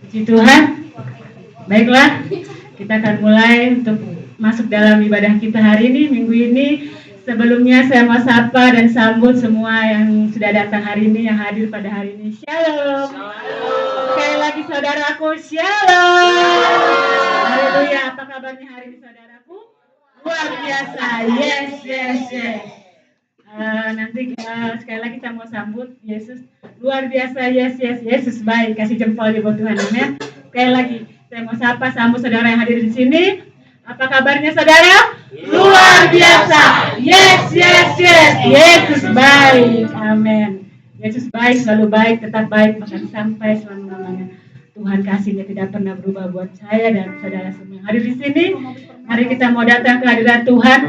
Puji Tuhan. Baiklah, kita akan mulai untuk masuk dalam ibadah kita hari ini, minggu ini. Sebelumnya saya mau sapa dan sambut semua yang sudah datang hari ini, yang hadir pada hari ini. Shalom. Sekali lagi saudaraku, shalom. Haleluya. Apa kabarnya hari ini saudaraku? Luar biasa. Yes. Nanti sekali lagi kita mau sambut Yesus. Luar biasa. Yes. Yesus baik. Kasih jempol di buat Tuhan. Amin. Sekali lagi saya mau sambut saudara yang hadir di sini. Apa kabarnya saudara? Luar biasa. Yes. Yesus baik. Amin. Yesus baik, selalu baik, tetap baik, bahkan sampai selama-lamanya. Tuhan kasihnya tidak pernah berubah buat saya dan saudara semua yang hadir di sini. Mari kita mau datang ke hadirat Tuhan.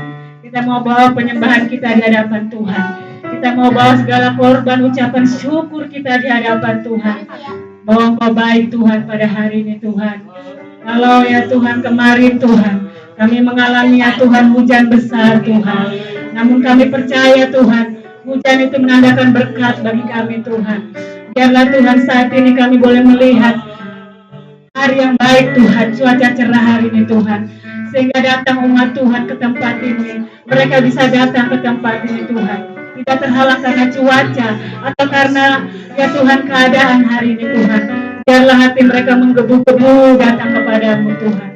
Kita mau bawa penyembahan kita di hadapan Tuhan. Kita mau bawa segala korban ucapan syukur kita di hadapan Tuhan. Bahwa Engkau baik Tuhan pada hari ini Tuhan. Kalau ya Tuhan kemarin Tuhan, kami mengalami ya Tuhan hujan besar Tuhan. Namun kami percaya Tuhan, hujan itu menandakan berkat bagi kami Tuhan. Biarlah Tuhan saat ini kami boleh melihat hari yang baik Tuhan, cuaca cerah hari ini Tuhan. Sehingga datang umat Tuhan ke tempat ini. Mereka bisa datang ke tempat ini Tuhan. Tidak terhalang karena cuaca atau karena ya Tuhan keadaan hari ini Tuhan. Biarlah hati mereka menggebu-gebu datang kepadamu Tuhan.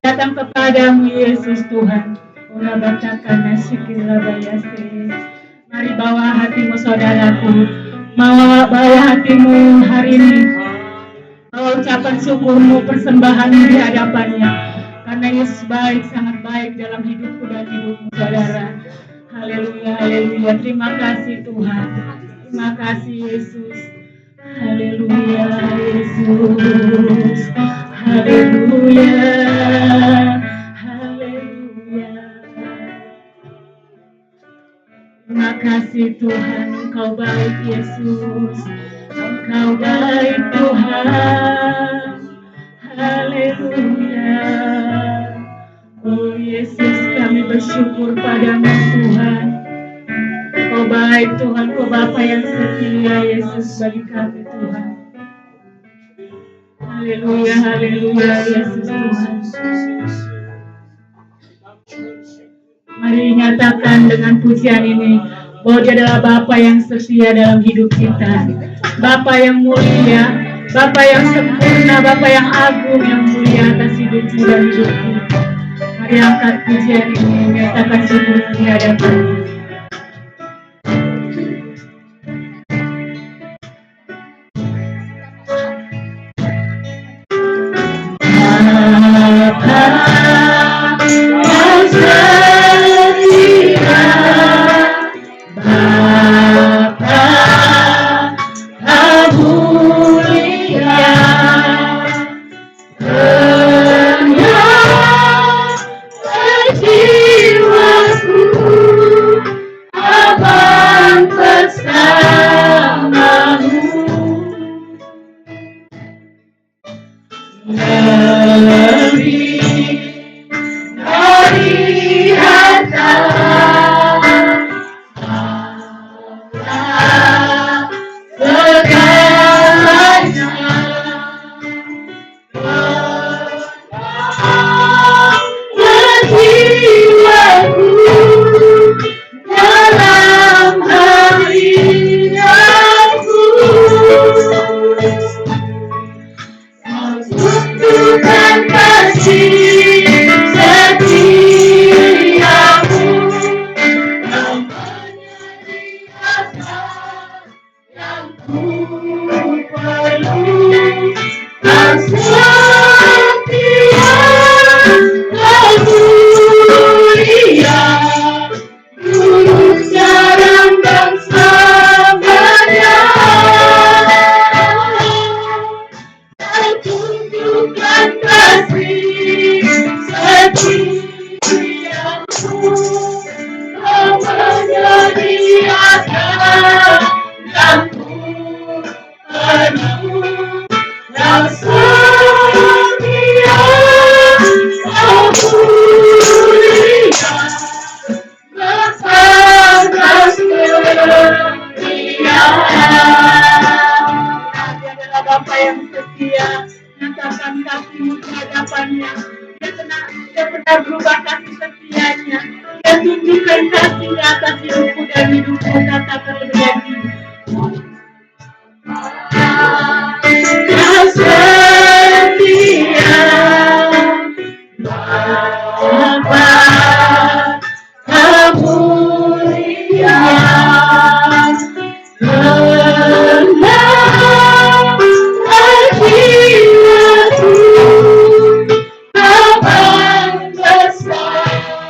Datang kepadamu Yesus Tuhan. Ula batakan nasikila bayasi. Mari bawa hatimu saudaraku. Bawa hatimu hari ini. Bawa ucapan syukurmu, persembahanmu di hadapannya. Karena Yesus baik, sangat baik dalam hidupku dan hidupmu saudara. Haleluya. Terima kasih Tuhan. Terima kasih Yesus. Haleluya Yesus. Haleluya. Terima kasih Tuhan, Engkau baik Yesus. Engkau baik Tuhan. Haleluya. Oh Yesus, kami bersyukur padamu Tuhan. Engkau baik Tuhan, Engkau Bapa yang setia Yesus bagi kami Tuhan. Haleluya Yesus Tuhan. Mari nyatakan dengan pujian ini bahwa Dia adalah Bapa yang setia dalam hidup kita. Bapa yang mulia, Bapa yang sempurna, Bapa yang agung, yang mulia atas hidupmu dan hidupku. Mari angkat pujian ini, nyatakan syukur di hadapan-Nya. kasihnya. Dia tunjukkan kasihnya atas hidupku dan hidupku, katakan lebih lagi. Kau setia, Bapa, Kau mulia, rendah hatiku, Bapa bersamamu.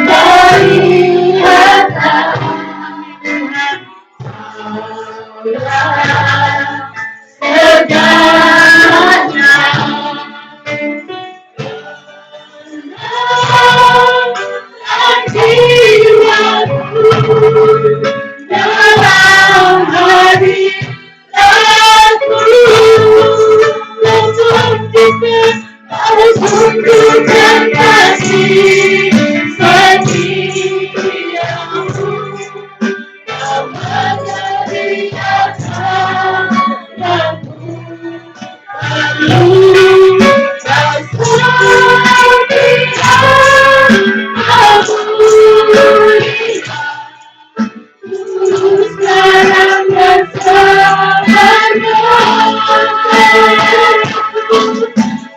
Dari atas segalanya, jiwaku dalam hari aku tunjukkan kasih setiamu. Kau menjadi asalku, lalu kau setia, aku lihat sekarang dan selamanya.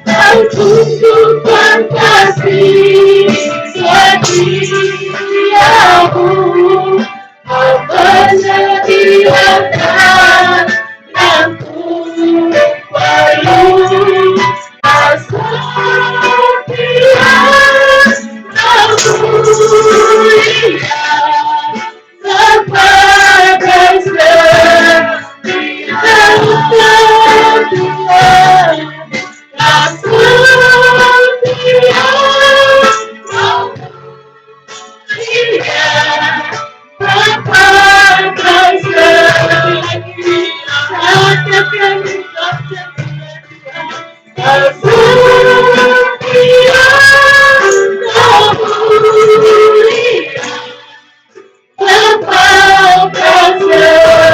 Kau tunjukkan kasih setiamu. Kau menyediakan yang ku perlu. Kau setia, aku lihat sebagai setiap Tuhan. Kau setia, kau lihat sebagai setiap kau setia, kau lihat sebagai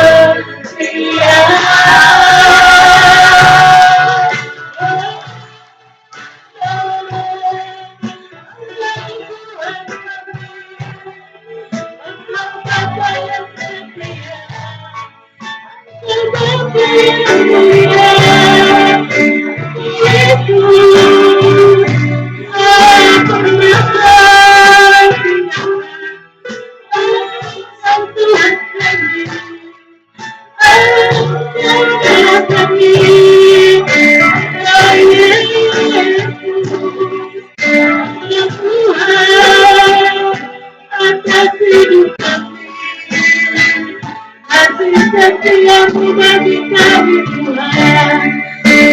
setiamu bagi kami Tuhan,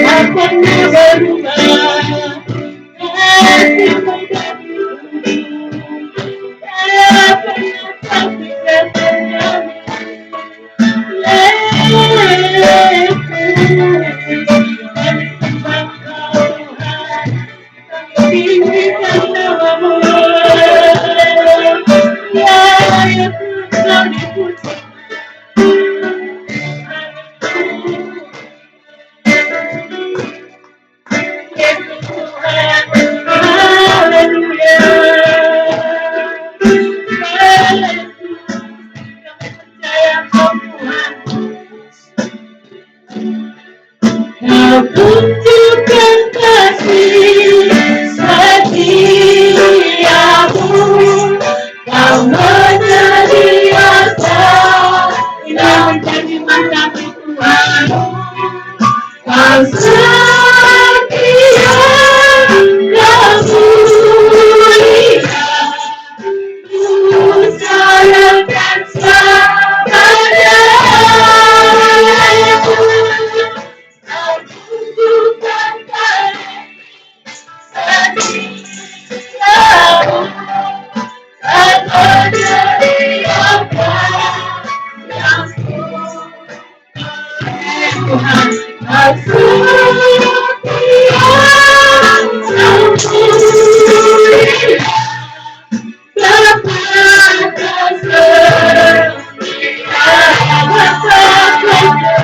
tak pernah berubah. Kasih-Mu bagi tak pernah sampai kepada tinggikan namamu, ya Yesus kau dipuji. Yesus Tuhan, haleluya. Yesus, kami percaya Kau Tuhan. Kau tunjukkan kasih setiamu. Kau menyediakan yang menjadi matamu Tuhan. Kau setia, kau mulia, ku sayangkan selamanya. Kau tunjukkan kasih setiamu. Kau menyediakan yang Tuhan. Kau setia, kau mulia, Bapa setia.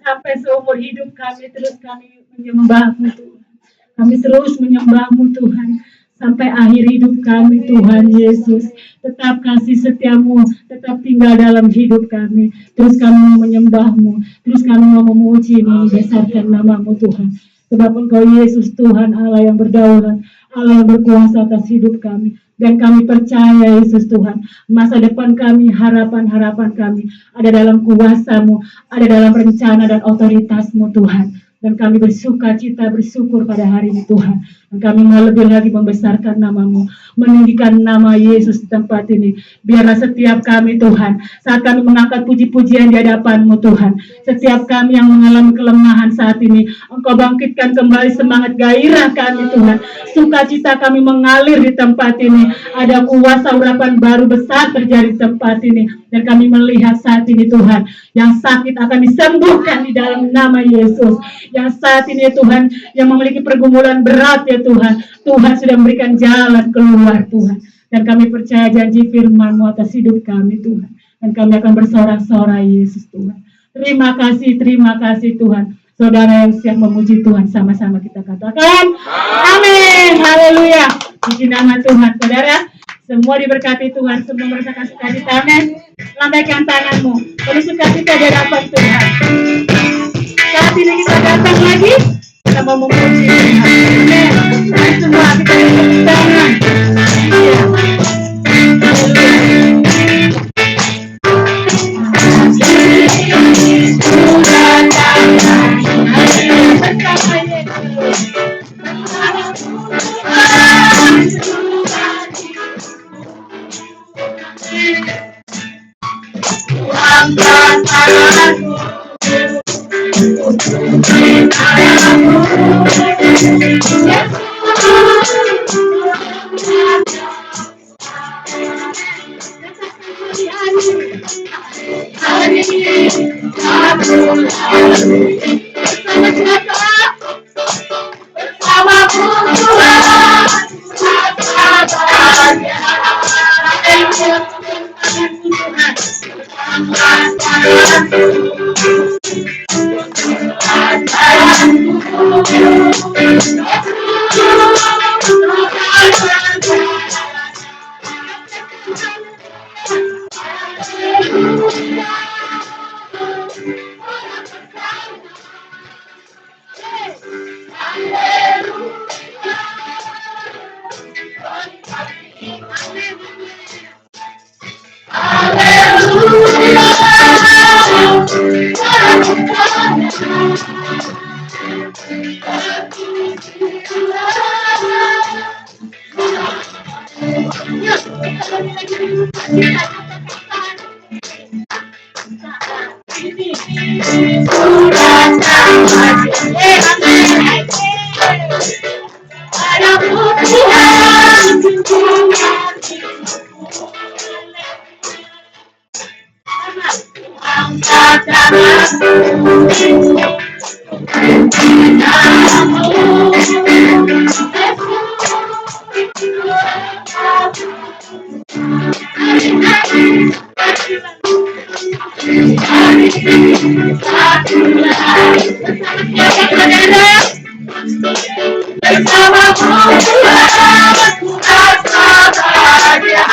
Sampai seumur hidup kami terus kami menyembah-Mu Tuhan. Kami terus menyembah-Mu Tuhan. Sampai akhir hidup kami Tuhan Yesus. Tetap kasih setiamu, tetap tinggal dalam hidup kami. Terus kami mau menyembah-Mu. Terus kami mau memuji, membesarkan nama-Mu Tuhan. Sebab Engkau Yesus Tuhan Allah yang berdaulat, Allah yang berkuasa atas hidup kami. Dan kami percaya Yesus Tuhan, masa depan kami, harapan-harapan kami ada dalam kuasa-Mu, ada dalam rencana dan otoritas-Mu Tuhan. Dan kami bersuka cita, bersyukur pada hari ini Tuhan. Dan kami mau lebih lagi membesarkan nama-Mu, meninggikan nama Yesus di tempat ini. Biarlah setiap kami Tuhan, saat kami mengangkat puji-pujian di hadapan-Mu Tuhan, setiap kami yang mengalami kelemahan saat ini, Engkau bangkitkan kembali semangat gairah kami Tuhan. Sukacita kami mengalir di tempat ini. Ada kuasa urapan baru besar terjadi di tempat ini. Dan kami melihat saat ini Tuhan, yang sakit akan disembuhkan di dalam nama Yesus. Yang saat ini Tuhan, yang memiliki pergumulan berat ya Tuhan, Tuhan sudah memberikan jalan keluar Tuhan. Dan kami percaya janji firman-Mu atas hidup kami Tuhan. Dan kami akan bersorak-sorai Yesus Tuhan. Terima kasih Tuhan. Saudara yang siap memuji Tuhan, sama-sama kita katakan amin, haleluya. Puji nama Tuhan. Saudara, semua diberkati Tuhan, semua merasakan sukacita, amin. Lambaikan tanganmu, penuh sukacita di hadapan Tuhan. Saat ini kita datang lagi, kita mau memuji Tuhan. Amin. Mari semua kita tepuk tangan. Iya. Hari aku lalui bersama siapa? Bersamamu Tuhan, apa bahagia.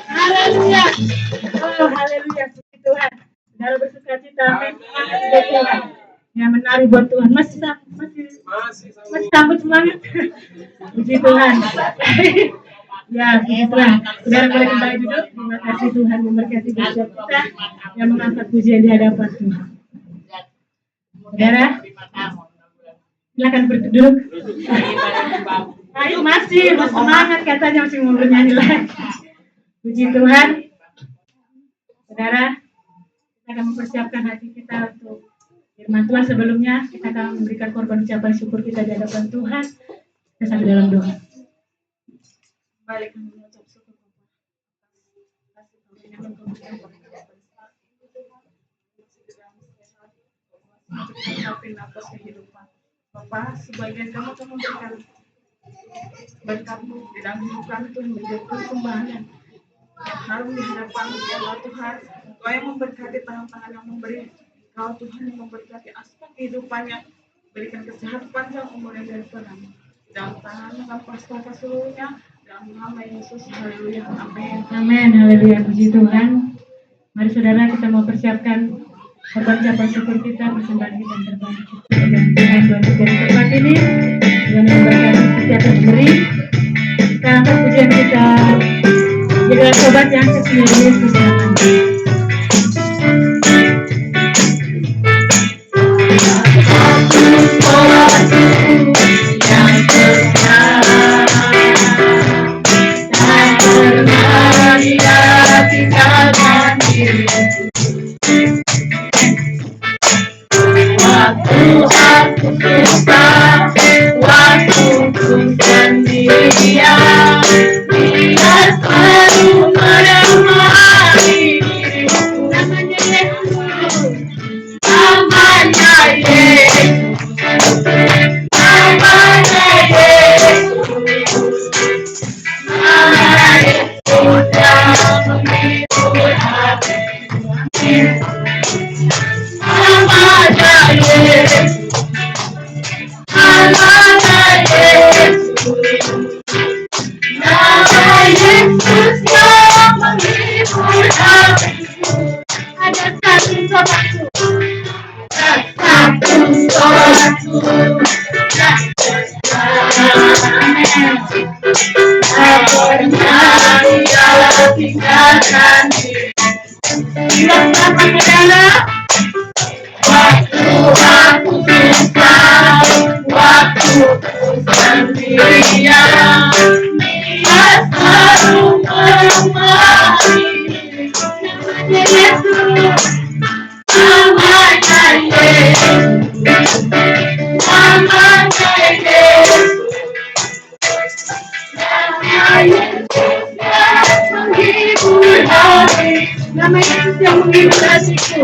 Haleluya. Oh, haleluya. Puji Tuhan. Saudara bersuka cita, amin. Puji Tuhan. Yang menari buat Tuhan. Masih sambut semangat. Puji Tuhan. Ya, puji Tuhan. Saudara boleh kembali duduk. Terima kasih Tuhan memberkati gereja kita yang mengangkat pujian di hadapan Tuhan. Saudara, silakan berduduk. Ayo masih semangat katanya, masih mau bernyanyi lagi. Puji Tuhan. Saudara, kita akan mempersiapkan hati kita untuk firman Tuhan. Sebelumnya kita akan memberikan korban ucapan syukur kita di hadapan Tuhan. Kita sampai dalam doa. Kembali kami mengucap syukur atas kehidupan Bapak, sebagian kamu memberikan berkat-Mu di dalam hidup kami, Tuhan, menjadi persembahan harum di hadapan Allah Tuhan. Kau yang memberkati tangan-tangan yang memberi, Kau Tuhan yang memberkati aspek kehidupannya, berikan kesehatan panjang umur yang dari Tuhan. Dalam tangan tanpa seluruhnya, dalam nama Yesus, haleluya, amin. Amin, haleluya, puji Tuhan. Mari saudara, kita mau persiapkan ucapan syukur kita, persembahan kita yang terbaik. Dan Tuhan buat dari tempat ini, dengan memberkati setiap pemberi. Kita angkat pujian kita. Jadilah sobat yang kecil Yesus namanya. Nama Yesus yang menghibur hatiku.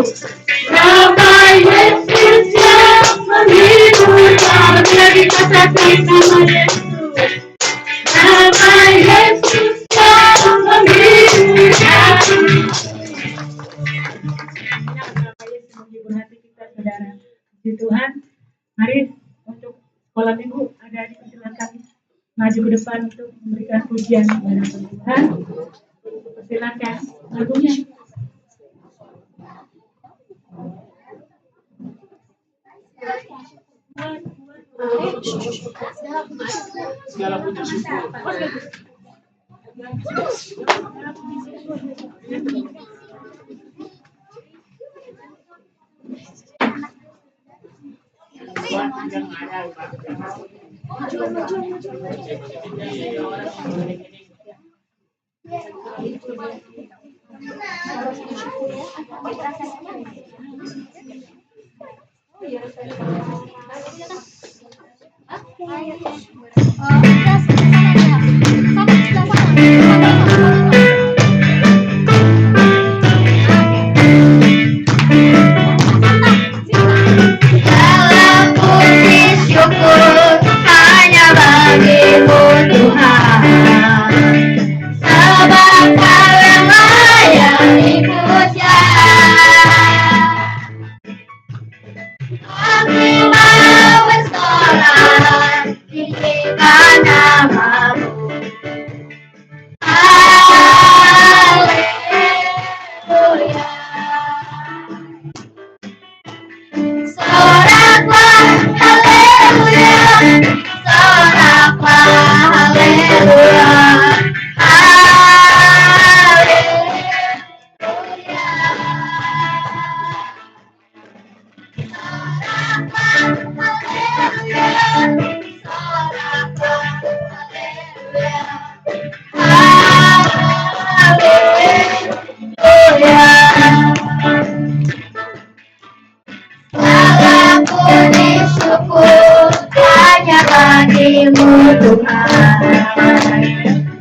Nama Yesus yang menghibur hatiku. Lagi katakan nama Yesus. Nama Yesus yang menghibur hatiku. Nama Yesus menghibur hati kita, saudara. Puji Tuhan. Mari untuk sekolah minggu ada dipersilakan maju ke depan untuk memberikan pujian kepada Tuhan. Silakan lagunya. Segala puji syukur.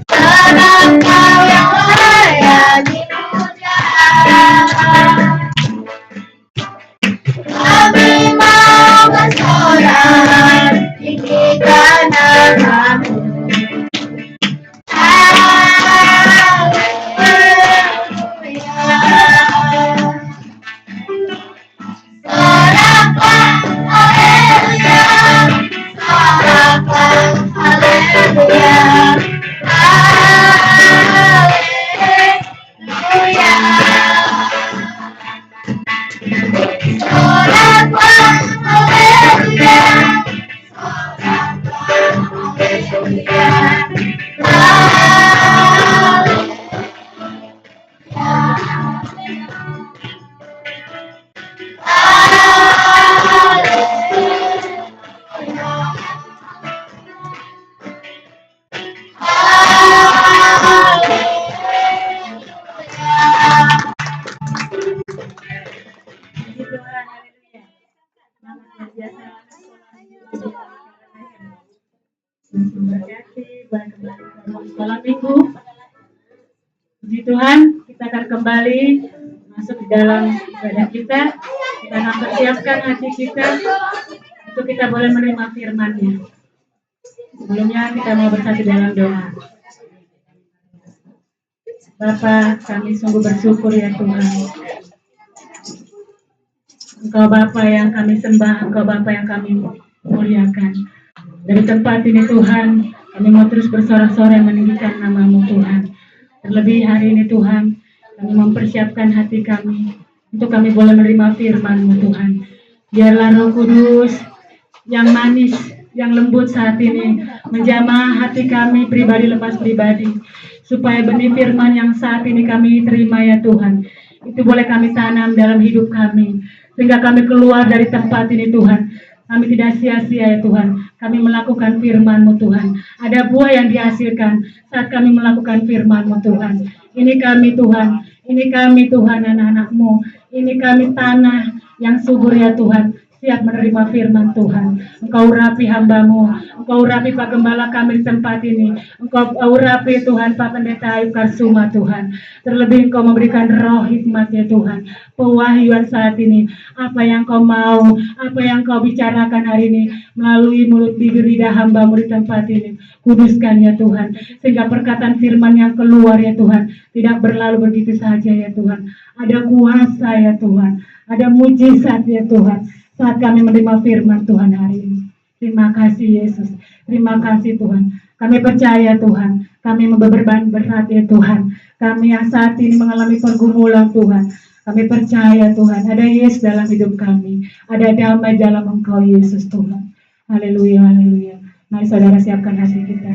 Sebab Kau yang layak dipuja. Kami mau bersorak tinggikan namamu. Sekolah minggu. Puji Tuhan, kita akan kembali masuk di dalam ibadah kita. Kita akan persiapkan hati kita untuk kita boleh menerima firman-Nya. Sebelumnya kita mau bersatu dalam doa. Bapa, kami sungguh bersyukur ya Tuhan. Engkau Bapa yang kami sembah, Engkau Bapa yang kami muliakan. Dari tempat ini Tuhan, kami mau terus bersorak-sorai meninggikan nama-Mu Tuhan. Terlebih hari ini Tuhan, kami mempersiapkan hati kami untuk kami boleh menerima firman-Mu Tuhan. Biarlah Roh Kudus yang manis, yang lembut saat ini menjamah hati kami pribadi lepas pribadi, supaya benih firman yang saat ini kami terima ya Tuhan, itu boleh kami tanam dalam hidup kami, sehingga kami keluar dari tempat ini Tuhan. Kami tidak sia-sia ya Tuhan. Kami melakukan firman-Mu Tuhan. Ada buah yang dihasilkan saat kami melakukan firman-Mu Tuhan. Ini kami Tuhan. Ini kami Tuhan anak-anak-Mu. Ini kami tanah yang subur ya Tuhan. Siap menerima firman Tuhan. Engkau urapi hamba-Mu. Engkau urapi Pak Gembala kami di tempat ini. Engkau urapi Tuhan Pak Pendeta Ayub Karsuma Tuhan. Terlebih Engkau memberikan roh hikmat ya Tuhan. Pewahyuan saat ini. Apa yang Kau mau. Apa yang Kau bicarakan hari ini. Melalui mulut bibir lidah hamba-Mu di tempat ini. Kuduskan ya Tuhan. Sehingga perkataan firman yang keluar ya Tuhan. Tidak berlalu begitu saja ya Tuhan. Ada kuasa ya Tuhan. Ada mujizat ya Tuhan. Saat kami menerima firman Tuhan hari ini. Terima kasih Yesus. Terima kasih Tuhan. Kami percaya Tuhan. Kami beban berat ya Tuhan. Kami yang saat ini mengalami pergumulan Tuhan. Kami percaya Tuhan. Ada Yesus dalam hidup kami. Ada damai dalam Engkau Yesus Tuhan. Haleluya, haleluya. Mari saudara siapkan hati kita.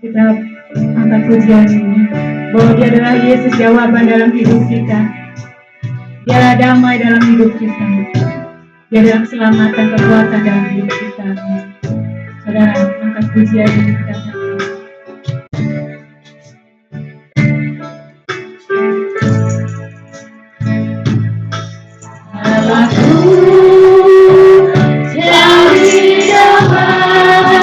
Kita angkat pujian ini. Bahwa Dia adalah Yesus jawaban dalam hidup kita. Dia damai dalam hidup kita. Dia adalah keselamatan, kekuatan dalam hidup kita. Saudara, angkat pujian ini kita. Allahku jadi damai,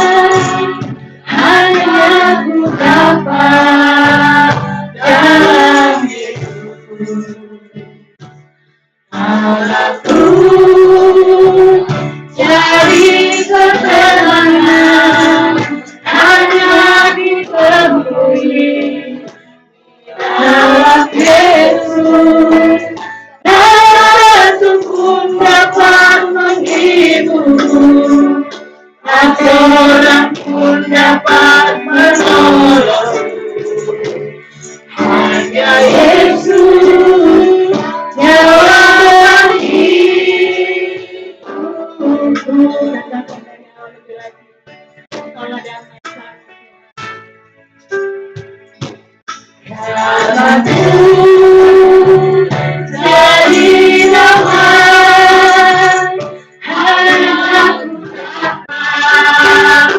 hanya Ku dapat dalam hidupku. Allahku jadi ketenangan, hanya ditemui dalam Yesus. Dalam pun dapat menghibur, tak seorang pun dapat menolong, hanya Yesus jawaban hidupku. Dalamku jadi damai, hanya Ku dapat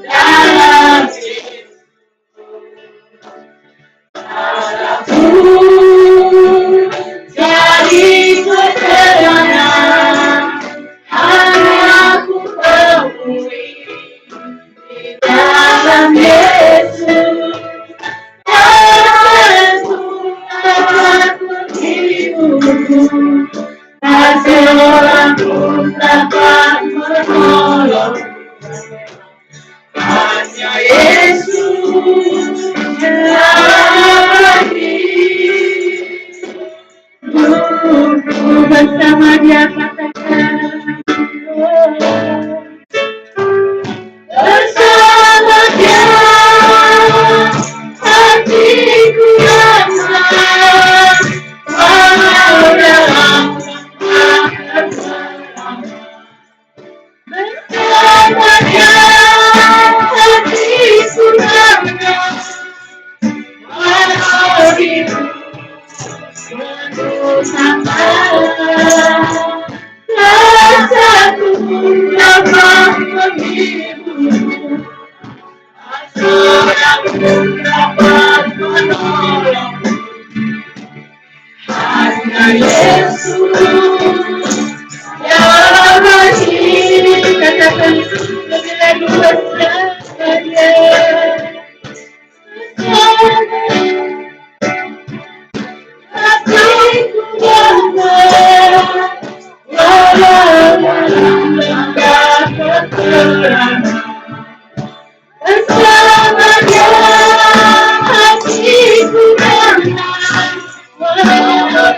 dalam Dalamku jadi ketenangan, hanya Ku temui di dalam seorang pun dapat menolong. Hanya Yesus yang bagi, katakan lebih lagi bersamanya. Hatiku damai, walau dalam lembah kekelaman. Bersamanya hatiku damai, walau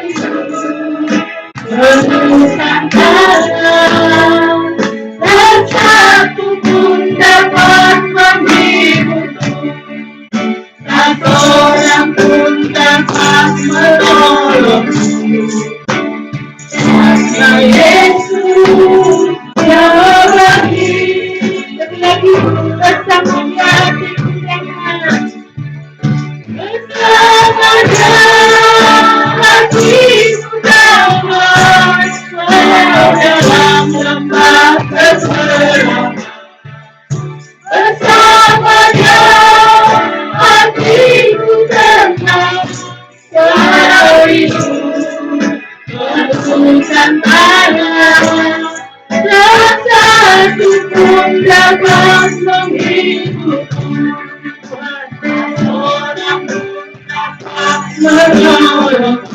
menemukan tangan, dan satu pun dapat menghiburku, tak seorang pun dapat menolongku. Hanya Yesus yang bagi, lagi bersamanya hatiku damai. Bersamanya hatiku damai, walau dalam lembah kekelaman. Bersamanya hatiku tenang, walau itu menemukan tangan, tak satu pun dapat menghiburku, seorang pun dapat menolongku.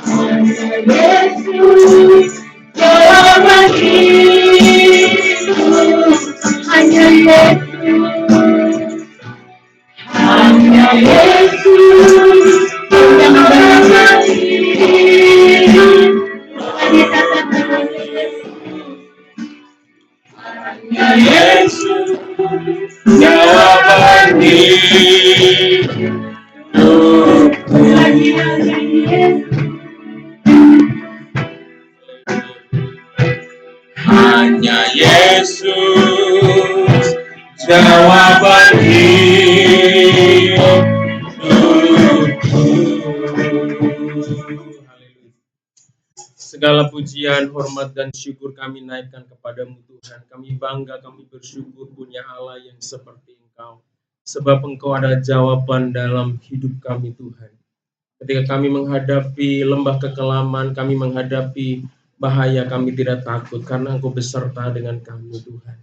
Hanya Yesus yang bagiku, hanya Yesus, hanya Yesus yang bagiku. Hanya katakan hanya Yesus yang bagiku. Hanya Yesus. Hanya Yesus jawaban hidupku. Segala pujian, hormat, dan syukur kami naikkan kepadamu Tuhan. Kami bangga, kami bersyukur punya Allah yang seperti Engkau. Sebab Engkau adalah jawaban dalam hidup kami Tuhan. Ketika kami menghadapi lembah kekelaman, kami menghadapi bahaya, kami tidak takut karena Engkau beserta dengan kami Tuhan.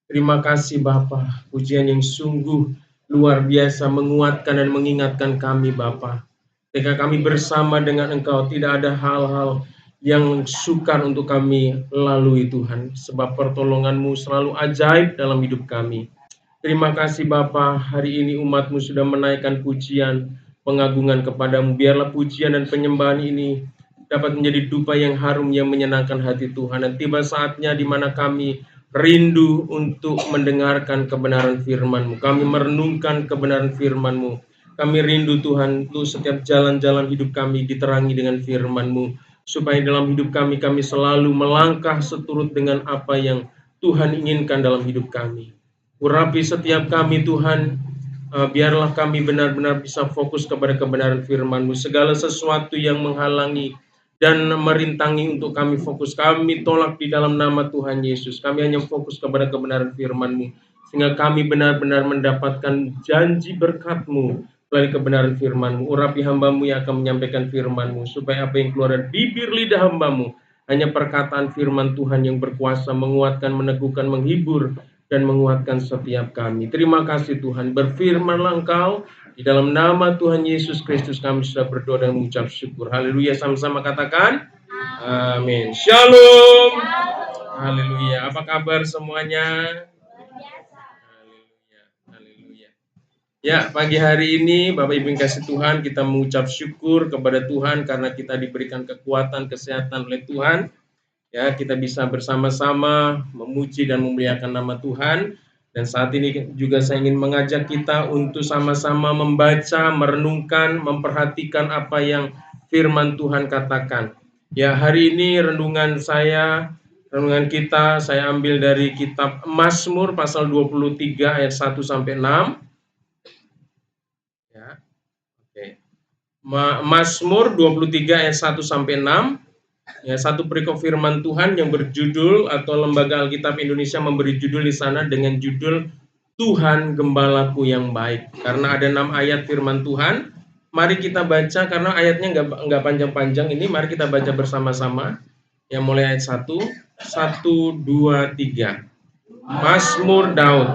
Terima kasih Bapa, pujian yang sungguh luar biasa menguatkan dan mengingatkan kami Bapa. Ketika kami bersama dengan Engkau, tidak ada hal-hal yang sukar untuk kami lalui Tuhan, sebab pertolongan-Mu selalu ajaib dalam hidup kami. Terima kasih Bapa, hari ini umat-Mu sudah menaikkan pujian, pengagungan kepadamu. Biarlah pujian dan penyembahan ini dapat menjadi dupa yang harum yang menyenangkan hati Tuhan. Dan tiba saatnya di mana kami rindu untuk mendengarkan kebenaran firman-Mu. Kami merenungkan kebenaran firman-Mu. Kami rindu Tuhan, untuk setiap jalan-jalan hidup kami diterangi dengan firman-Mu. Supaya dalam hidup kami selalu melangkah seturut dengan apa yang Tuhan inginkan dalam hidup kami. Urapi setiap kami Tuhan, biarlah kami benar-benar bisa fokus kepada kebenaran firman-Mu. Segala sesuatu yang menghalangi dan merintangi untuk kami fokus, kami tolak di dalam nama Tuhan Yesus. Kami hanya fokus kepada kebenaran firman-Mu, sehingga kami benar-benar mendapatkan janji berkat-Mu melalui kebenaran firman-Mu. Urapi hamba-Mu yang akan menyampaikan firman-Mu, supaya apa yang keluar dari bibir lidah hamba-Mu hanya perkataan firman Tuhan yang berkuasa, menguatkan, meneguhkan, menghibur, dan menguatkan setiap kami. Terima kasih Tuhan, berfirmanlah Engkau. Di dalam nama Tuhan Yesus Kristus kami sudah berdoa dan mengucap syukur. Haleluya, sama-sama katakan amin. Shalom. Haleluya. Apa kabar semuanya? Haleluya. Haleluya. Ya, pagi hari ini Bapak Ibu yang kasih Tuhan, kita mengucap syukur kepada Tuhan karena kita diberikan kekuatan, kesehatan oleh Tuhan. Ya, kita bisa bersama-sama memuji dan memuliakan nama Tuhan. Dan saat ini juga saya ingin mengajak kita untuk sama-sama membaca, merenungkan, memperhatikan apa yang firman Tuhan katakan. Ya, hari ini renungan kita saya ambil dari kitab Mazmur pasal 23 ayat 1 sampai 6. Ya. Oke. Mazmur 23 ayat 1 sampai 6. Ya, satu perikop firman Tuhan yang berjudul, atau Lembaga Alkitab Indonesia memberi judul di sana dengan judul Tuhan gembalaku yang baik. Karena ada 6 ayat firman Tuhan, mari kita baca karena ayatnya nggak panjang-panjang ini, mari kita baca bersama-sama. Yang mulai ayat 1, 1, 2, 3. Mazmur Daud.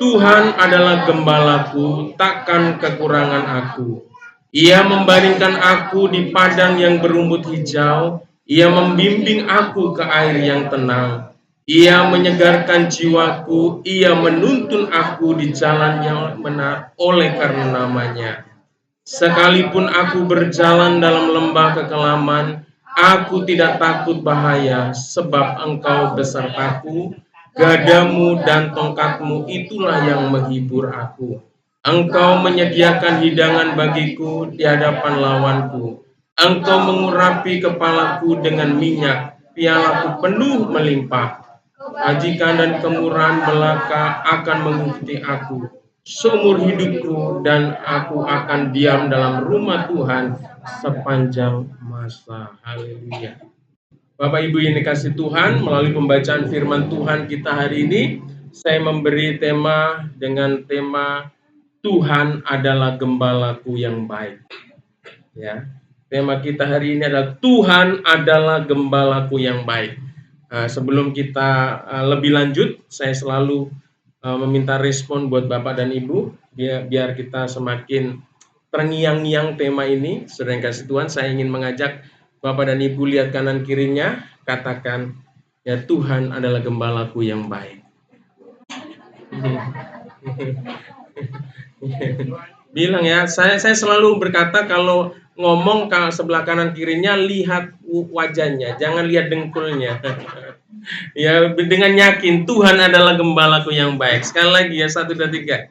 Tuhan adalah gembalaku, takkan kekurangan aku. Ia membaringkan aku di padang yang berumput hijau. Ia membimbing aku ke air yang tenang. Ia menyegarkan jiwaku. Ia menuntun aku di jalan yang benar oleh karena namanya. Sekalipun aku berjalan dalam lembah kekelaman, aku tidak takut bahaya, sebab Engkau besertaku. Gadamu dan tongkatmu itulah yang menghibur aku. Engkau menyediakan hidangan bagiku di hadapan lawanku. Engkau mengurapi kepalaku dengan minyak, pialaku penuh melimpah. Kebajikan dan kemurahan belaka akan mengikuti aku seumur hidupku, dan aku akan diam dalam rumah Tuhan sepanjang masa. Haleluya. Bapak Ibu yang dikasih Tuhan, melalui pembacaan firman Tuhan kita hari ini, saya memberi tema dengan tema Tuhan adalah gembalaku yang baik. Ya, tema kita hari ini adalah Tuhan adalah gembalaku yang baik. Sebelum kita lebih lanjut, saya selalu meminta respon buat Bapak dan Ibu, biar kita semakin terngiang-ngiang tema ini. Saudara yang kasih Tuhan, saya ingin mengajak Bapak dan Ibu lihat kanan kirinya, katakan, ya Tuhan adalah gembalaku yang baik. Bilang ya, saya selalu berkata kalau ngomong ke sebelah kanan kirinya, lihat wajahnya, jangan lihat dengkulnya. Ya, dengan yakin Tuhan adalah gembalaku yang baik. Sekali lagi ya, 1, 2, 3.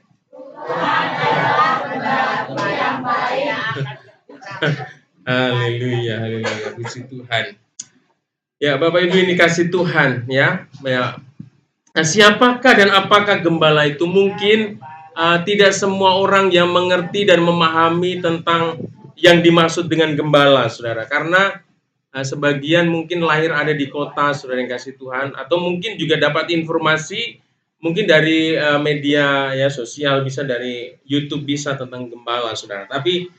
Haleluya, haleluya, puji Tuhan. Ya, Bapak Ibu ini kasih Tuhan ya. Nah, siapakah dan apakah gembala itu? Mungkin tidak semua orang yang mengerti dan memahami tentang yang dimaksud dengan gembala, saudara. Karena sebagian mungkin lahir ada di kota, saudara yang kasih Tuhan, atau mungkin juga dapat informasi mungkin dari media ya sosial, bisa dari YouTube, bisa tentang gembala, saudara. Tapi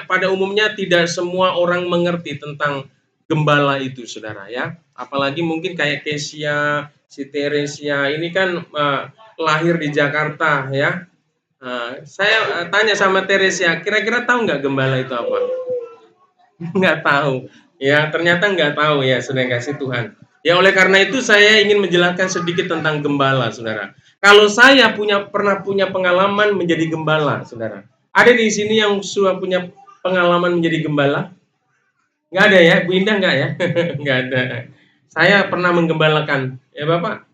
pada umumnya tidak semua orang mengerti tentang gembala itu, saudara ya. Apalagi mungkin kayak Kesia, si Teresia ini kan lahir di Jakarta ya. Saya tanya sama Teresia, kira-kira tahu nggak gembala itu apa? Nggak tahu. Ya, ternyata nggak tahu ya, saudara yang kasih Tuhan. Ya, oleh karena itu saya ingin menjelaskan sedikit tentang gembala, saudara. Kalau saya pernah punya pengalaman menjadi gembala, saudara. Ada di sini yang sudah punya pengalaman menjadi gembala? Nggak ada ya, Bu Indah nggak ya? Nggak ada. Saya pernah menggembalakan. Ya Bapak?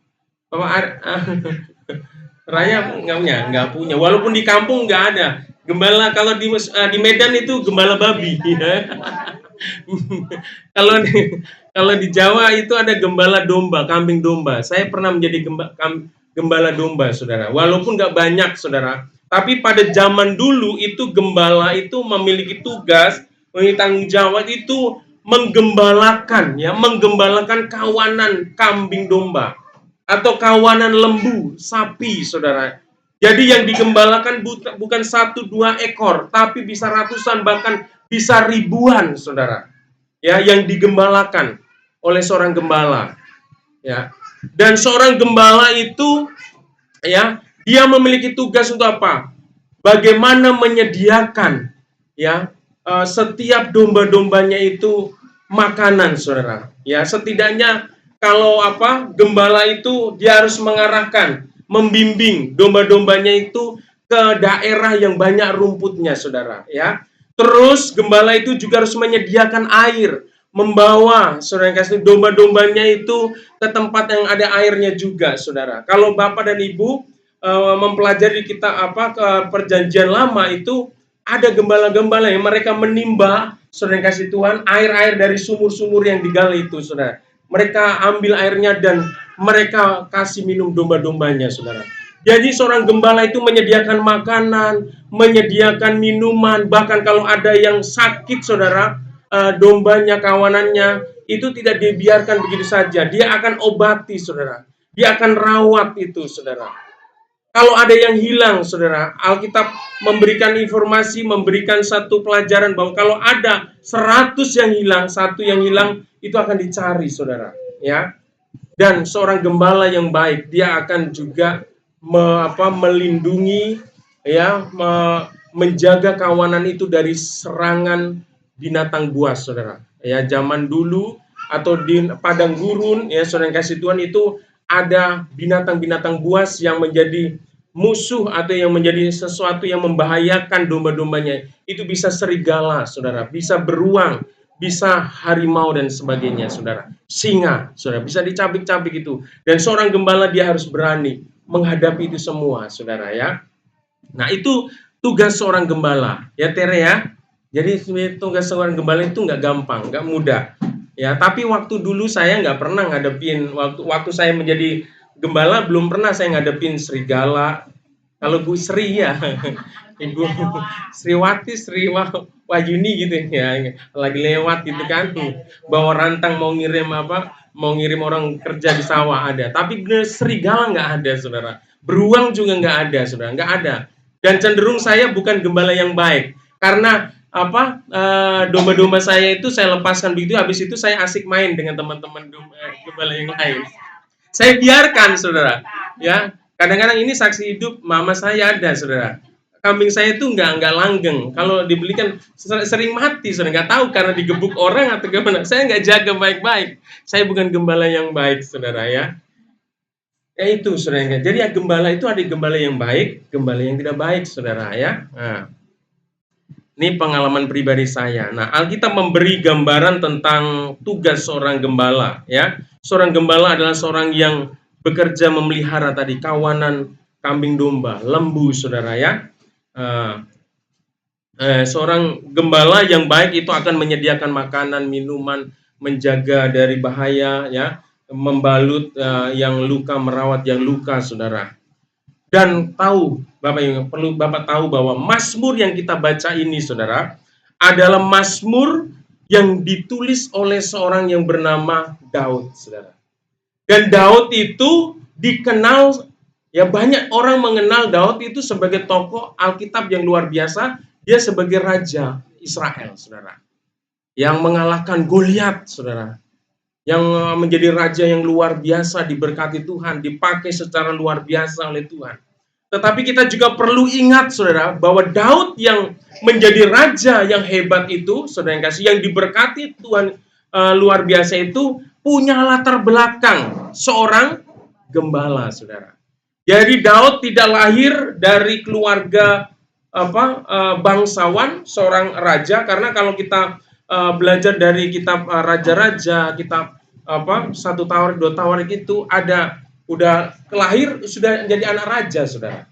Raya nggak punya. Walaupun di kampung nggak ada. Gembala kalau di Medan itu gembala babi. kalau di Jawa itu ada gembala domba, kambing domba. Saya pernah menjadi gembala domba, saudara. Walaupun nggak banyak, saudara. Tapi pada zaman dulu itu gembala itu memiliki tugas, memiliki tanggung jawab itu menggembalakan kawanan kambing domba atau kawanan lembu, sapi, saudara. Jadi yang digembalakan bukan 1-2 ekor, tapi bisa ratusan, bahkan bisa ribuan, saudara. Ya, yang digembalakan oleh seorang gembala. Ya. Dan seorang gembala itu, ya, dia memiliki tugas untuk apa? Bagaimana menyediakan, ya, setiap domba-dombanya itu makanan, saudara. Ya, setidaknya kalau gembala itu dia harus mengarahkan, membimbing domba-dombanya itu ke daerah yang banyak rumputnya, saudara. Ya, terus gembala itu juga harus menyediakan air, membawa saudara yang kasih domba-dombanya itu ke tempat yang ada airnya juga, saudara. Kalau Bapak dan Ibu mempelajari kita ke perjanjian lama itu ada gembala-gembala yang mereka menimba, saudara yang kasih Tuhan, air-air dari sumur-sumur yang digali itu, saudara. Mereka ambil airnya dan mereka kasih minum domba-dombanya, saudara. Jadi seorang gembala itu menyediakan makanan, menyediakan minuman, bahkan kalau ada yang sakit, saudara, dombanya, kawanannya, itu tidak dibiarkan begitu saja. Dia akan obati, saudara. Dia akan rawat itu, saudara. Kalau ada yang hilang, saudara, Alkitab memberikan informasi, memberikan satu pelajaran bahwa kalau ada 100 yang hilang, satu yang hilang itu akan dicari, saudara. Ya, dan seorang gembala yang baik, dia akan juga melindungi, ya, menjaga kawanan itu dari serangan binatang buas, saudara. Ya, zaman dulu atau di padang gurun, ya, saudara yang kasih Tuhan, itu ada binatang-binatang buas yang menjadi musuh atau yang menjadi sesuatu yang membahayakan domba-dombanya. Itu bisa serigala, saudara, bisa beruang, bisa harimau dan sebagainya, saudara. Singa, saudara, bisa dicabik-cabik itu. Dan seorang gembala dia harus berani menghadapi itu semua, saudara, ya. Nah, itu tugas seorang gembala, ya, Tere, ya. Jadi tugas seorang gembala itu nggak gampang, nggak mudah. Ya, tapi waktu dulu saya nggak pernah ngadepin, waktu saya menjadi gembala belum pernah saya ngadepin serigala. Kalau Bu Sri, ya, Ibu Sriwati, Wahyuni gitu ya, lagi lewat gitu kan, bawa rantang mau ngirim orang kerja di sawah ada. Tapi bener serigala nggak ada, saudara. Beruang juga nggak ada, saudara, nggak ada. Dan cenderung saya bukan gembala yang baik karena domba-domba saya itu saya lepaskan begitu, habis itu saya asik main dengan teman-teman gembala yang lain. Saya biarkan, saudara. Ya, kadang-kadang ini saksi hidup mama saya ada, saudara. Kambing saya itu nggak langgeng. Kalau dibelikan sering mati, saudara. Nggak tahu karena digebuk orang atau gimana. Saya nggak jaga baik-baik. Saya bukan gembala yang baik, saudara, ya. Ya itu, saudara. Jadi ya gembala itu ada gembala yang baik, gembala yang tidak baik, saudara, ya. Nah, ini pengalaman pribadi saya. Nah, Alkitab memberi gambaran tentang tugas seorang gembala, ya. Seorang gembala adalah seorang yang bekerja memelihara tadi kawanan kambing domba, lembu, saudara, ya. Seorang gembala yang baik itu akan menyediakan makanan, minuman, menjaga dari bahaya, ya, membalut yang luka, merawat yang luka, saudara. Dan tahu, Bapak, yang perlu Bapak tahu bahwa Mazmur yang kita baca ini, saudara, adalah Mazmur yang ditulis oleh seorang yang bernama Daud, saudara. Dan Daud itu dikenal, ya, banyak orang mengenal Daud itu sebagai tokoh Alkitab yang luar biasa. Dia sebagai raja Israel, saudara, yang mengalahkan Goliat, saudara, yang menjadi raja yang luar biasa, diberkati Tuhan, dipakai secara luar biasa oleh Tuhan. Tetapi kita juga perlu ingat, saudara, bahwa Daud yang menjadi raja yang hebat itu, saudara yang kasih, yang diberkati Tuhan luar biasa itu, punya latar belakang seorang gembala, saudara. Jadi Daud tidak lahir dari keluarga bangsawan, seorang raja, karena kalau kita belajar dari kitab raja-raja, kitab 1 Tawarik, 2 Tawarik itu ada udah kelahir sudah jadi anak raja, saudara.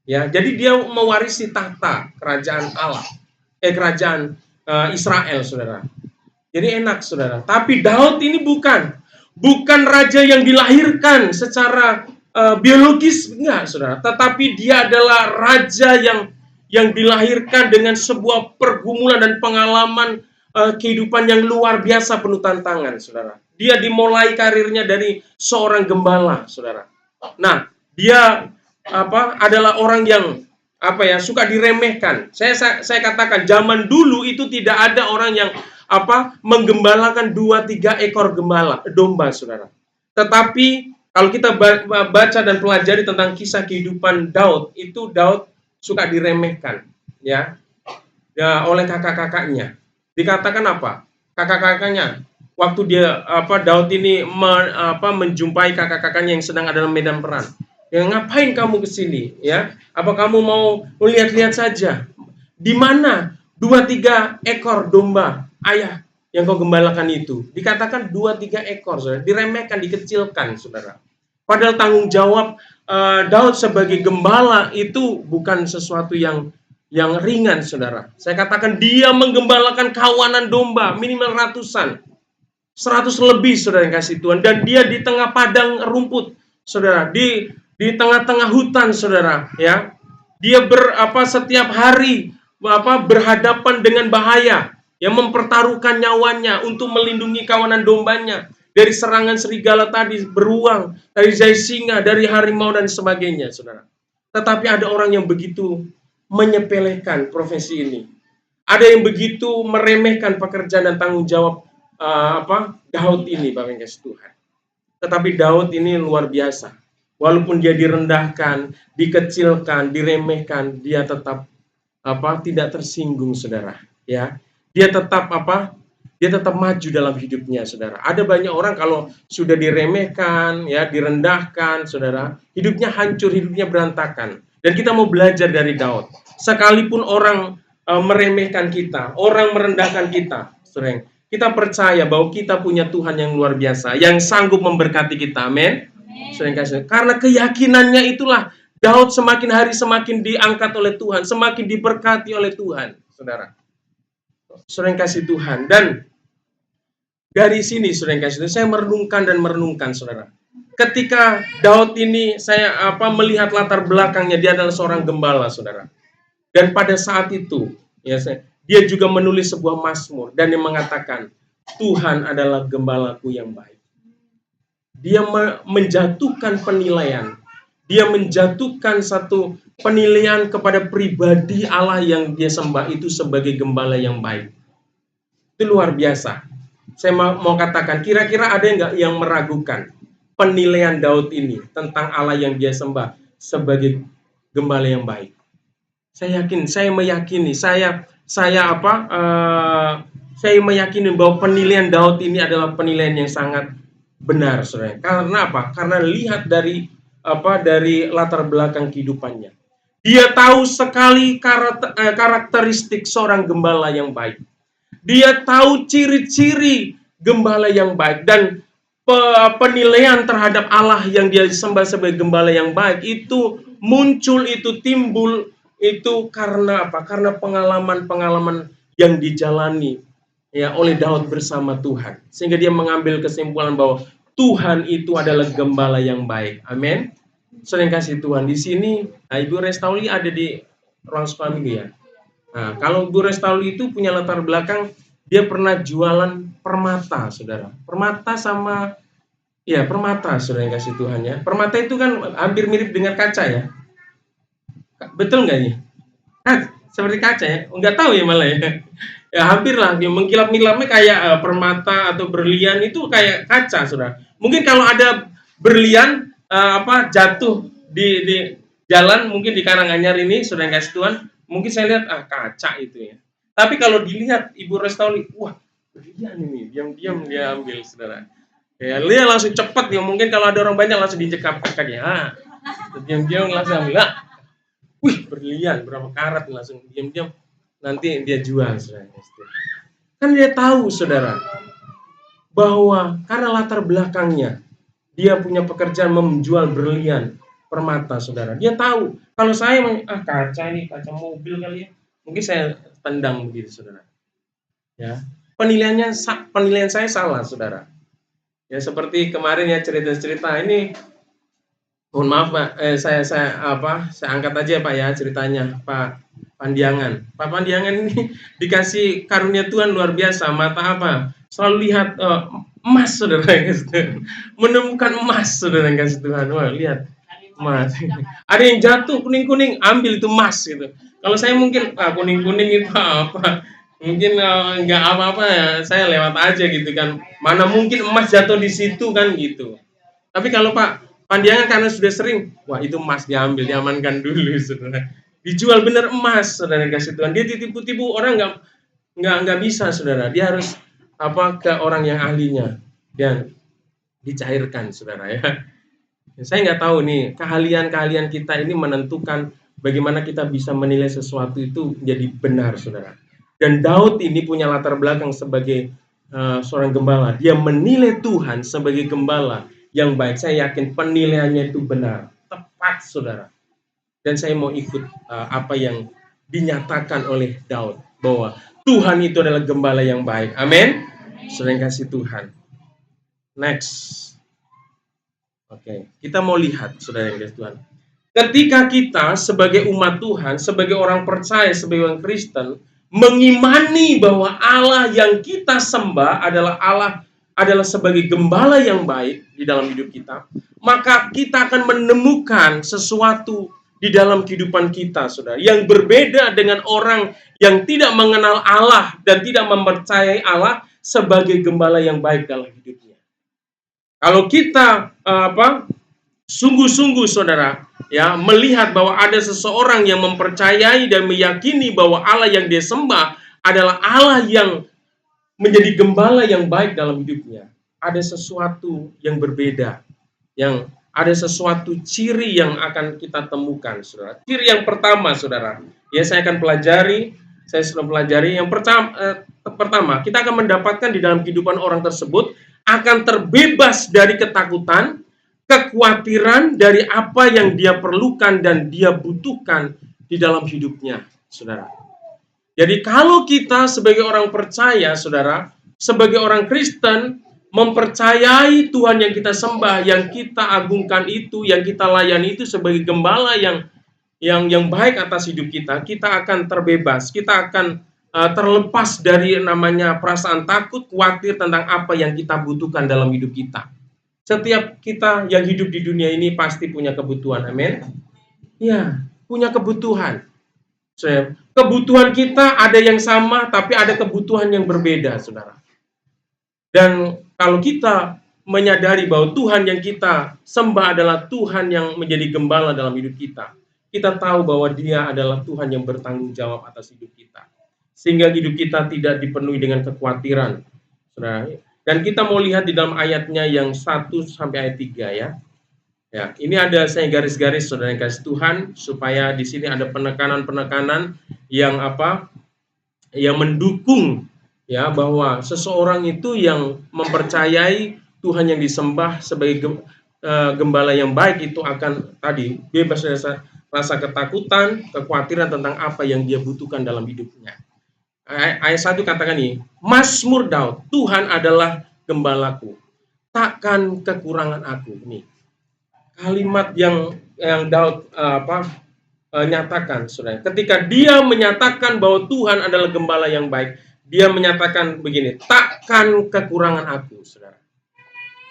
Ya, jadi dia mewarisi tahta kerajaan Allah, kerajaan Israel, saudara. Jadi enak, saudara. Tapi Daud ini bukan raja yang dilahirkan secara biologis, enggak, saudara. Tetapi dia adalah raja yang dilahirkan dengan sebuah pergumulan dan pengalaman kehidupan yang luar biasa penuh tantangan, saudara. Dia dimulai karirnya dari seorang gembala, saudara. Nah, dia adalah orang yang suka diremehkan. Saya katakan zaman dulu itu tidak ada orang yang menggembalakan 2-3 ekor domba, saudara. Tetapi kalau kita baca dan pelajari tentang kisah kehidupan Daud, itu Daud suka diremehkan, ya oleh kakak-kakaknya. Dikatakan apa? Kakak-kakaknya waktu dia Daud ini menjumpai kakak-kakaknya yang sedang ada dalam medan perang. Ya, ngapain kamu ke sini, ya? Apa kamu mau melihat-lihat saja? Di mana 2-3 ekor domba ayah yang kau gembalakan itu? Dikatakan 2-3 ekor, saudara. Diremehkan, dikecilkan, saudara. Padahal tanggung jawab Daud sebagai gembala itu bukan sesuatu yang ringan, saudara. Saya katakan dia menggembalakan kawanan domba minimal ratusan, 100 lebih, saudara yang kasih Tuhan. Dan dia di tengah padang rumput, saudara, di tengah-tengah hutan, saudara, ya. Dia setiap hari berhadapan dengan bahaya, yang mempertaruhkan nyawanya untuk melindungi kawanan dombanya dari serangan serigala tadi, beruang, dari singa, dari harimau dan sebagainya, saudara. Tetapi ada orang yang begitu menyepelekan profesi ini. Ada yang begitu meremehkan pekerjaan dan tanggung jawab Daud ini, Bapak yang kasih Tuhan. Tetapi Daud ini luar biasa. Walaupun dia direndahkan, dikecilkan, diremehkan, dia tetap tidak tersinggung, saudara. Ya, dia tetap Dia tetap maju dalam hidupnya, saudara. Ada banyak orang kalau sudah diremehkan, ya, direndahkan, saudara, hidupnya hancur, hidupnya berantakan. Dan kita mau belajar dari Daud. Sekalipun orang meremehkan kita, orang merendahkan kita, saudara, kita percaya bahwa kita punya Tuhan yang luar biasa, yang sanggup memberkati kita. Amin. Karena keyakinannya itulah Daud semakin hari semakin diangkat oleh Tuhan, semakin diberkati oleh Tuhan, saudara. Saudara yang kasih Tuhan. Dan dari sini, saudara yang kasih Tuhan, saya merenungkan, saudara. Ketika Daud ini, saya melihat latar belakangnya, dia adalah seorang gembala, saudara. Dan pada saat itu, ya, dia juga menulis sebuah mazmur dan dia mengatakan, Tuhan adalah gembalaku yang baik. Dia menjatuhkan penilaian. Dia menjatuhkan satu penilaian kepada pribadi Allah yang dia sembah itu sebagai gembala yang baik. Itu luar biasa. Saya mau katakan, kira-kira ada nggak yang meragukan penilaian Daud ini tentang Allah yang dia sembah sebagai gembala yang baik? Saya meyakini bahwa penilaian Daud ini adalah penilaian yang sangat benar, saudara. Karena apa? Karena lihat dari latar belakang kehidupannya. Dia tahu sekali karakteristik seorang gembala yang baik. Dia tahu ciri-ciri gembala yang baik, dan penilaian terhadap Allah yang dia sembah sebagai gembala yang baik itu muncul, itu timbul, itu karena apa? Karena pengalaman-pengalaman yang dijalani, ya, oleh Daud bersama Tuhan. Sehingga dia mengambil kesimpulan bahwa Tuhan itu adalah gembala yang baik. Amin. Sering kasih Tuhan. Di sini, Ibu Restauli ada di ruang sekolah minggu, ya. Nah, kalau Ibu Restauli itu punya latar belakang, dia pernah jualan permata, saudara. Permata, saudara yang kasih Tuhan, ya. Permata itu kan hampir mirip dengan kaca, ya. Betul nggak ya? Seperti kaca, ya? Nggak tahu ya malah, ya. Ya hampir lah, ya, mengkilap-kilapnya kayak permata atau berlian itu kayak kaca, saudara. Mungkin kalau ada berlian jatuh di jalan, mungkin di Karanganyar ini, saudara yang kasih Tuhan, mungkin saya lihat kaca itu, ya. Tapi kalau dilihat Ibu Restauli, wah, berlian ini, diam-diam dia ambil, saudara. Ya, dia langsung cepat, ya. Mungkin kalau ada orang banyak langsung dicekap kakaknya. Diam-diam langsung ambil. Wih, berlian berapa karat, langsung diam-diam nanti dia jual, saudara. Kan dia tahu, saudara, bahwa karena latar belakangnya dia punya pekerjaan menjual berlian, permata, saudara. Dia tahu kalau saya kaca ini, kaca mobil kali, ya, mungkin saya tendang begitu, saudara. Ya, penilaian saya salah, saudara. Ya, seperti kemarin, ya, cerita-cerita ini. Mohon maaf, Pak, saya angkat aja, Pak, ya, ceritanya Pak Pandiangan. Pak Pandiangan ini dikasih karunia Tuhan luar biasa, mata selalu lihat emas, saudara yang kasih Tuhan. Menemukan emas, saudara yang kasih Tuhan. Wah, lihat emas. Ada yang jatuh kuning-kuning, ambil itu emas gitu. Kalau saya mungkin kuning-kuning itu apa? Mungkin nggak apa-apa, ya, saya lewat aja gitu kan. Mana mungkin emas jatuh di situ kan gitu. Tapi kalau Pak Pandiangan karena sudah sering, wah, itu emas diambil, diamankan dulu, saudara. Dijual bener emas, saudara kasih Tuhan. Dia ditipu-tipu orang nggak bisa, saudara. Dia harus ke orang yang ahlinya dan dicairkan, saudara, ya. Saya nggak tahu nih, keahlian kita ini menentukan bagaimana kita bisa menilai sesuatu itu menjadi benar, saudara. Dan Daud ini punya latar belakang sebagai seorang gembala. Dia menilai Tuhan sebagai gembala yang baik. Saya yakin penilaiannya itu benar, tepat, saudara. Dan saya mau ikut apa yang dinyatakan oleh Daud, bahwa Tuhan itu adalah gembala yang baik. Amin. Saudara yang kasih Tuhan. Next. Oke, kita mau lihat, saudara yang kasih Tuhan. Ketika kita sebagai umat Tuhan, sebagai orang percaya, sebagai orang Kristen, mengimani bahwa Allah yang kita sembah adalah sebagai gembala yang baik di dalam hidup kita, maka kita akan menemukan sesuatu di dalam kehidupan kita, saudara. Yang berbeda dengan orang yang tidak mengenal Allah dan tidak mempercayai Allah sebagai gembala yang baik dalam hidupnya. Kalau kita sungguh-sungguh, saudara, ya, melihat bahwa ada seseorang yang mempercayai dan meyakini bahwa Allah yang dia sembah adalah Allah yang menjadi gembala yang baik dalam hidupnya, ada sesuatu yang berbeda, yang ada sesuatu ciri yang akan kita temukan, saudara. Ciri yang pertama, saudara, ya saya akan pelajari, saya sudah pelajari. Yang pertama, kita akan mendapatkan di dalam kehidupan orang tersebut akan terbebas dari ketakutan, kekhawatiran dari apa yang dia perlukan dan dia butuhkan di dalam hidupnya, saudara. Jadi kalau kita sebagai orang percaya, saudara, sebagai orang Kristen, mempercayai Tuhan yang kita sembah, yang kita agungkan itu, yang kita layani itu sebagai gembala yang baik atas hidup kita, kita akan terbebas, kita akan terlepas dari namanya perasaan takut, khawatir tentang apa yang kita butuhkan dalam hidup kita. Setiap kita yang hidup di dunia ini pasti punya kebutuhan, amin? Ya, punya kebutuhan. Kebutuhan kita ada yang sama, tapi ada kebutuhan yang berbeda, saudara. Dan kalau kita menyadari bahwa Tuhan yang kita sembah adalah Tuhan yang menjadi gembala dalam hidup kita, kita tahu bahwa Dia adalah Tuhan yang bertanggung jawab atas hidup kita, sehingga hidup kita tidak dipenuhi dengan kekhawatiran, saudara. Dan kita mau lihat di dalam ayatnya yang 1 sampai ayat 3, ya. Ya, ini ada saya garis-garis, saudara yang kasih Tuhan, supaya di sini ada penekanan-penekanan yang yang mendukung, ya, bahwa seseorang itu yang mempercayai Tuhan yang disembah sebagai gembala yang baik itu akan tadi bebas dari rasa ketakutan, kekhawatiran tentang apa yang dia butuhkan dalam hidupnya. Ayat 1 katakan ini, Mazmur Daud, Tuhan adalah gembalaku, takkan kekurangan aku. Nih kalimat yang Daud nyatakan, saudara. Ketika dia menyatakan bahwa Tuhan adalah gembala yang baik, dia menyatakan begini, takkan kekurangan aku, saudara.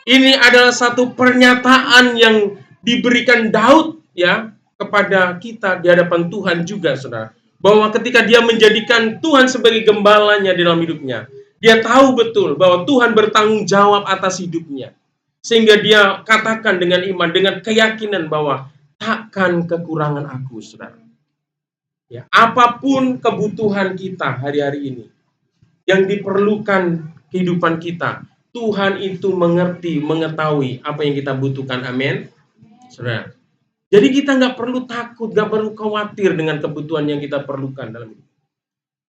Ini adalah satu pernyataan yang diberikan Daud, ya, kepada kita di hadapan Tuhan juga, saudara. Bahwa ketika dia menjadikan Tuhan sebagai gembalanya di dalam hidupnya, dia tahu betul bahwa Tuhan bertanggung jawab atas hidupnya. Sehingga dia katakan dengan iman, dengan keyakinan bahwa takkan kekurangan aku, saudara. Ya, apapun kebutuhan kita hari-hari ini, yang diperlukan kehidupan kita, Tuhan itu mengerti, mengetahui apa yang kita butuhkan, amin, saudara. Jadi kita nggak perlu takut, nggak perlu khawatir dengan kebutuhan yang kita perlukan dalam hidup.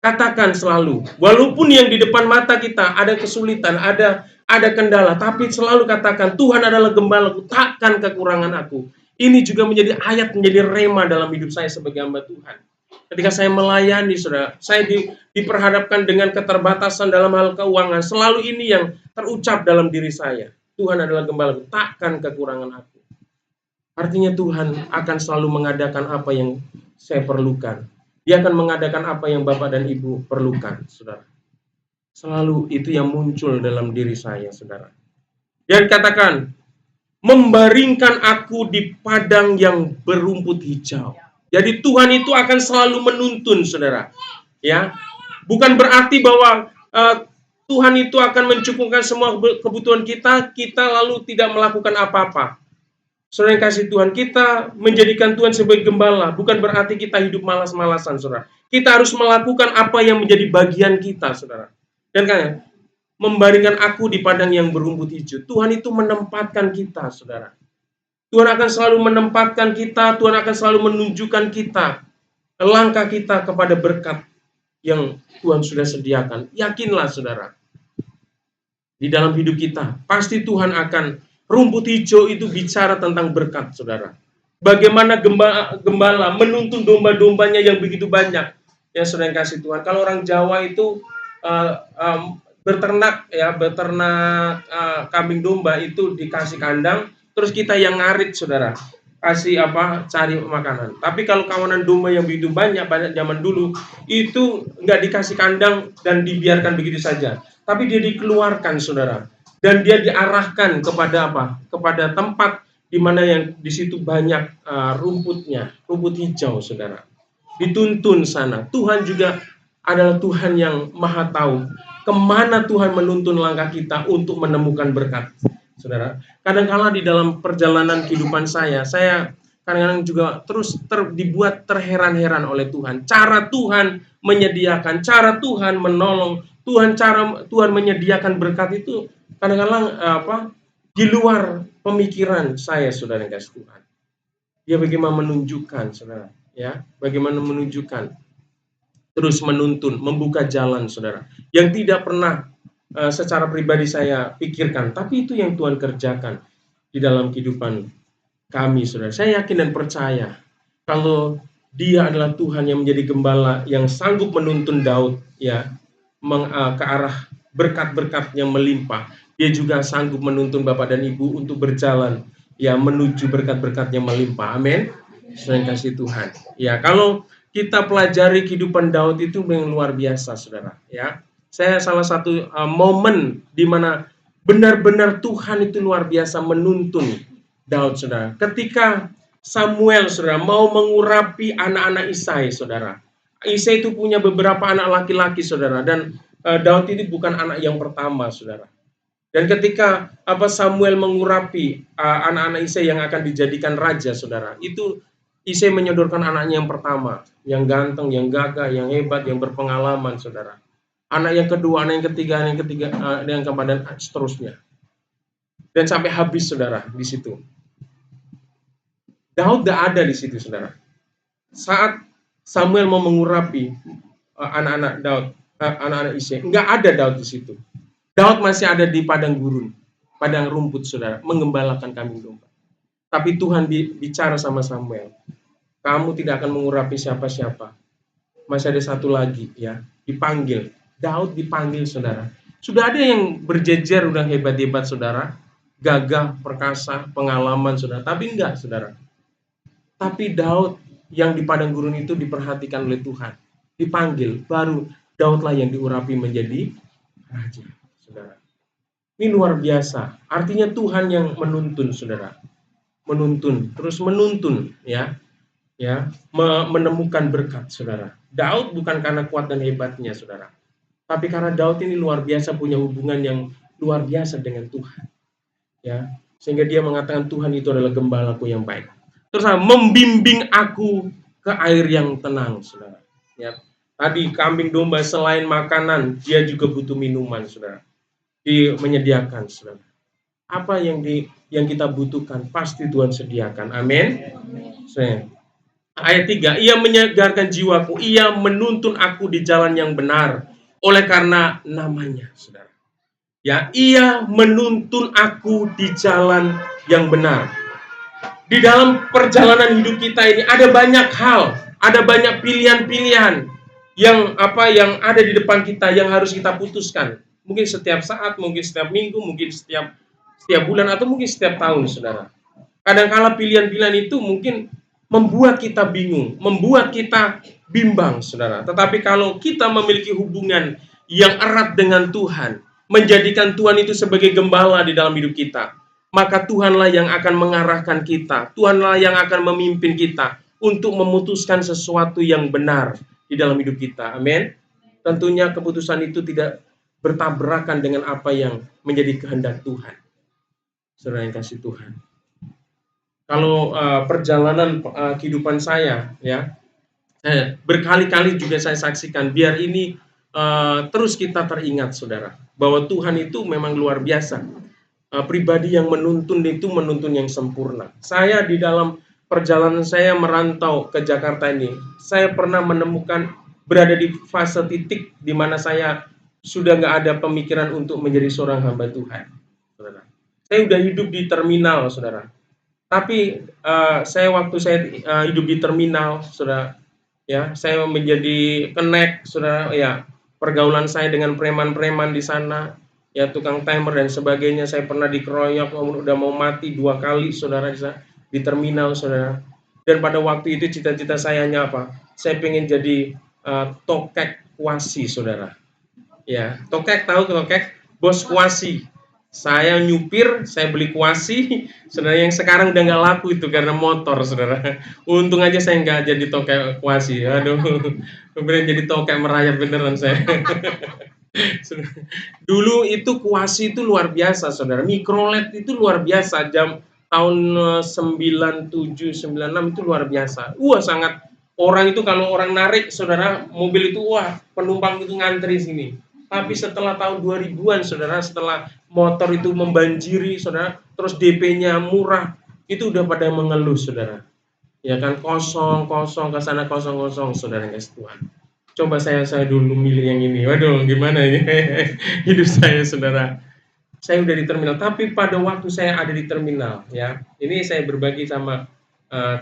Katakan selalu, walaupun yang di depan mata kita ada kesulitan, ada kendala, tapi selalu katakan, Tuhan adalah gembalaku, takkan kekurangan aku. Ini juga menjadi ayat, menjadi rema dalam hidup saya sebagai hamba Tuhan. Ketika saya melayani, saudara, saya diperhadapkan dengan keterbatasan dalam hal keuangan, selalu ini yang terucap dalam diri saya. Tuhan adalah gembalaku, takkan kekurangan aku. Artinya Tuhan akan selalu mengadakan apa yang saya perlukan. Dia akan mengadakan apa yang Bapak dan Ibu perlukan, saudara. Selalu itu yang muncul dalam diri saya, saudara. Dan katakan, membaringkan aku di padang yang berumput hijau. Jadi Tuhan itu akan selalu menuntun, saudara. Ya, bukan berarti bahwa Tuhan itu akan mencukupkan semua kebutuhan kita lalu tidak melakukan apa-apa. Saudara yang kasih Tuhan, kita menjadikan Tuhan sebagai gembala, bukan berarti kita hidup malas-malasan, saudara. Kita harus melakukan apa yang menjadi bagian kita, saudara. Dan kan, membaringkan aku di padang yang berumput hijau. Tuhan itu menempatkan kita, saudara. Tuhan akan selalu menempatkan kita, Tuhan akan selalu menunjukkan kita, langkah kita kepada berkat yang Tuhan sudah sediakan. Yakinlah, saudara. Di dalam hidup kita, pasti Tuhan akan. Rumput hijau itu bicara tentang berkat, saudara. Bagaimana gembala menuntun domba-dombanya yang begitu banyak. Ya, saudara yang kasih Tuhan. Kalau orang Jawa itu beternak kambing domba itu dikasih kandang, terus kita yang ngarit, saudara. Kasih cari makanan. Tapi kalau kawanan domba yang begitu banyak zaman dulu, itu nggak dikasih kandang dan dibiarkan begitu saja. Tapi dia dikeluarkan, saudara. Dan dia diarahkan kepada Kepada tempat di mana yang di situ banyak rumputnya, rumput hijau, saudara. Dituntun sana. Tuhan juga adalah Tuhan yang maha tahu kemana Tuhan menuntun langkah kita untuk menemukan berkat, saudara. Kadang-kala di dalam perjalanan kehidupan saya kadang-kadang juga terus dibuat terheran-heran oleh Tuhan. Cara Tuhan menyediakan, cara Tuhan menolong, cara Tuhan menyediakan berkat itu kadang-kadang di luar pemikiran saya, saudara yang kasih Tuhan. Dia bagaimana menunjukkan, saudara, ya, bagaimana menunjukkan, terus menuntun, membuka jalan, saudara, yang tidak pernah secara pribadi saya pikirkan, tapi itu yang Tuhan kerjakan di dalam kehidupan kami, saudara. Saya yakin dan percaya kalau Dia adalah Tuhan yang menjadi gembala yang sanggup menuntun Daud, ya, ke arah berkat-berkat yang melimpah. Dia juga sanggup menuntun Bapak dan Ibu untuk berjalan, ya, menuju berkat-berkat yang melimpah. Amin. Saya kasih Tuhan. Ya, kalau kita pelajari kehidupan Daud itu yang luar biasa, saudara. Ya, saya salah satu momen di mana benar-benar Tuhan itu luar biasa menuntun Daud, saudara. Ketika Samuel, saudara, mau mengurapi anak-anak Isai, saudara. Isai itu punya beberapa anak laki-laki, saudara, dan Daud ini bukan anak yang pertama, saudara. Dan ketika Samuel mengurapi anak-anak Isai yang akan dijadikan raja, saudara, itu Isai menyodorkan anaknya yang pertama, yang ganteng, yang gagah, yang hebat, yang berpengalaman, saudara. Anak yang kedua, anak yang ketiga, yang keempat, dan seterusnya. Dan sampai habis, saudara, di situ. Daud tidak ada di situ, saudara. Saat Samuel mau mengurapi anak-anak Daud, anak-anak Isai, nggak ada Daud di situ. Daud masih ada di padang gurun, padang rumput, saudara, mengembalakan kambing domba. Tapi Tuhan bicara sama Samuel, kamu tidak akan mengurapi siapa-siapa. Masih ada satu lagi, ya, dipanggil. Daud dipanggil, saudara. Sudah ada yang berjejer, udah hebat-hebat, saudara, gagah, perkasa, pengalaman, saudara. Tapi enggak, saudara. Tapi Daud yang di padang gurun itu diperhatikan oleh Tuhan, dipanggil, baru Daudlah yang diurapi menjadi raja, saudara. Ini luar biasa. Artinya Tuhan yang menuntun, saudara, menuntun, terus menuntun, ya, menemukan berkat, saudara. Daud bukan karena kuat dan hebatnya, saudara, tapi karena Daud ini luar biasa punya hubungan yang luar biasa dengan Tuhan, ya, sehingga dia mengatakan Tuhan itu adalah gembalaku yang baik. Terus membimbing aku ke air yang tenang, saudara. Ya, tadi kambing domba selain makanan, dia juga butuh minuman, saudara. Menyediakan, saudara. Apa yang kita butuhkan pasti Tuhan sediakan. Amin. Ayat 3, ia menyegarkan jiwaku, ia menuntun aku di jalan yang benar oleh karena namanya, saudara. Ya, ia menuntun aku di jalan yang benar. Di dalam perjalanan hidup kita ini ada banyak hal, ada banyak pilihan-pilihan yang ada di depan kita yang harus kita putuskan. Mungkin setiap saat, mungkin setiap minggu, mungkin setiap bulan, atau mungkin setiap tahun, saudara. Kadang-kala pilihan-pilihan itu mungkin membuat kita bingung, membuat kita bimbang, saudara. Tetapi kalau kita memiliki hubungan yang erat dengan Tuhan, menjadikan Tuhan itu sebagai gembala di dalam hidup kita, maka Tuhanlah yang akan mengarahkan kita, Tuhanlah yang akan memimpin kita untuk memutuskan sesuatu yang benar di dalam hidup kita. Amin. Tentunya keputusan itu tidak bertabrakan dengan apa yang menjadi kehendak Tuhan. Saudara yang kasih Tuhan. Kalau perjalanan kehidupan saya, ya, berkali-kali juga saya saksikan, biar ini terus kita teringat, saudara, bahwa Tuhan itu memang luar biasa. Pribadi yang menuntun itu menuntun yang sempurna. Saya di dalam perjalanan saya merantau ke Jakarta ini, saya pernah menemukan berada di fase titik di mana saya sudah nggak ada pemikiran untuk menjadi seorang hamba Tuhan, saudara. Saya udah hidup di terminal, saudara. Tapi waktu saya hidup di terminal, saudara, ya, saya menjadi kenek, saudara, ya, pergaulan saya dengan preman-preman di sana, ya, tukang timer dan sebagainya. Saya pernah dikeroyok, udah mau mati 2 kali, saudara, di terminal, saudara. Dan pada waktu itu cita-cita saya hanya apa? Saya pengen jadi tokek kuasi, saudara. Ya, tokek, tahu tokek? Bos kuasi. Saya nyupir, saya beli Kuasi, saudara, yang sekarang udah nggak laku itu karena motor, saudara. Untung aja saya nggak jadi tokai Kuasi. Aduh, beneran jadi tokai merayap beneran saya. Dulu itu Kuasi itu luar biasa, saudara. Mikrolet itu luar biasa. Tahun 97, 96 itu luar biasa. Wah, sangat, orang itu kalau orang narik, saudara, mobil itu, wah, penumpang itu ngantri sini. Tapi setelah tahun 2000-an, saudara, setelah motor itu membanjiri, saudara, terus DP-nya murah, itu udah pada mengeluh, saudara. Ya kan, kosong, kosong, ke sana kosong, kosong, saudara yang kasih Tuhan. Coba saya dulu milih yang ini. Waduh, gimana ini hidup saya, saudara. Saya udah di terminal, tapi pada waktu saya ada di terminal, ya, ini saya berbagi sama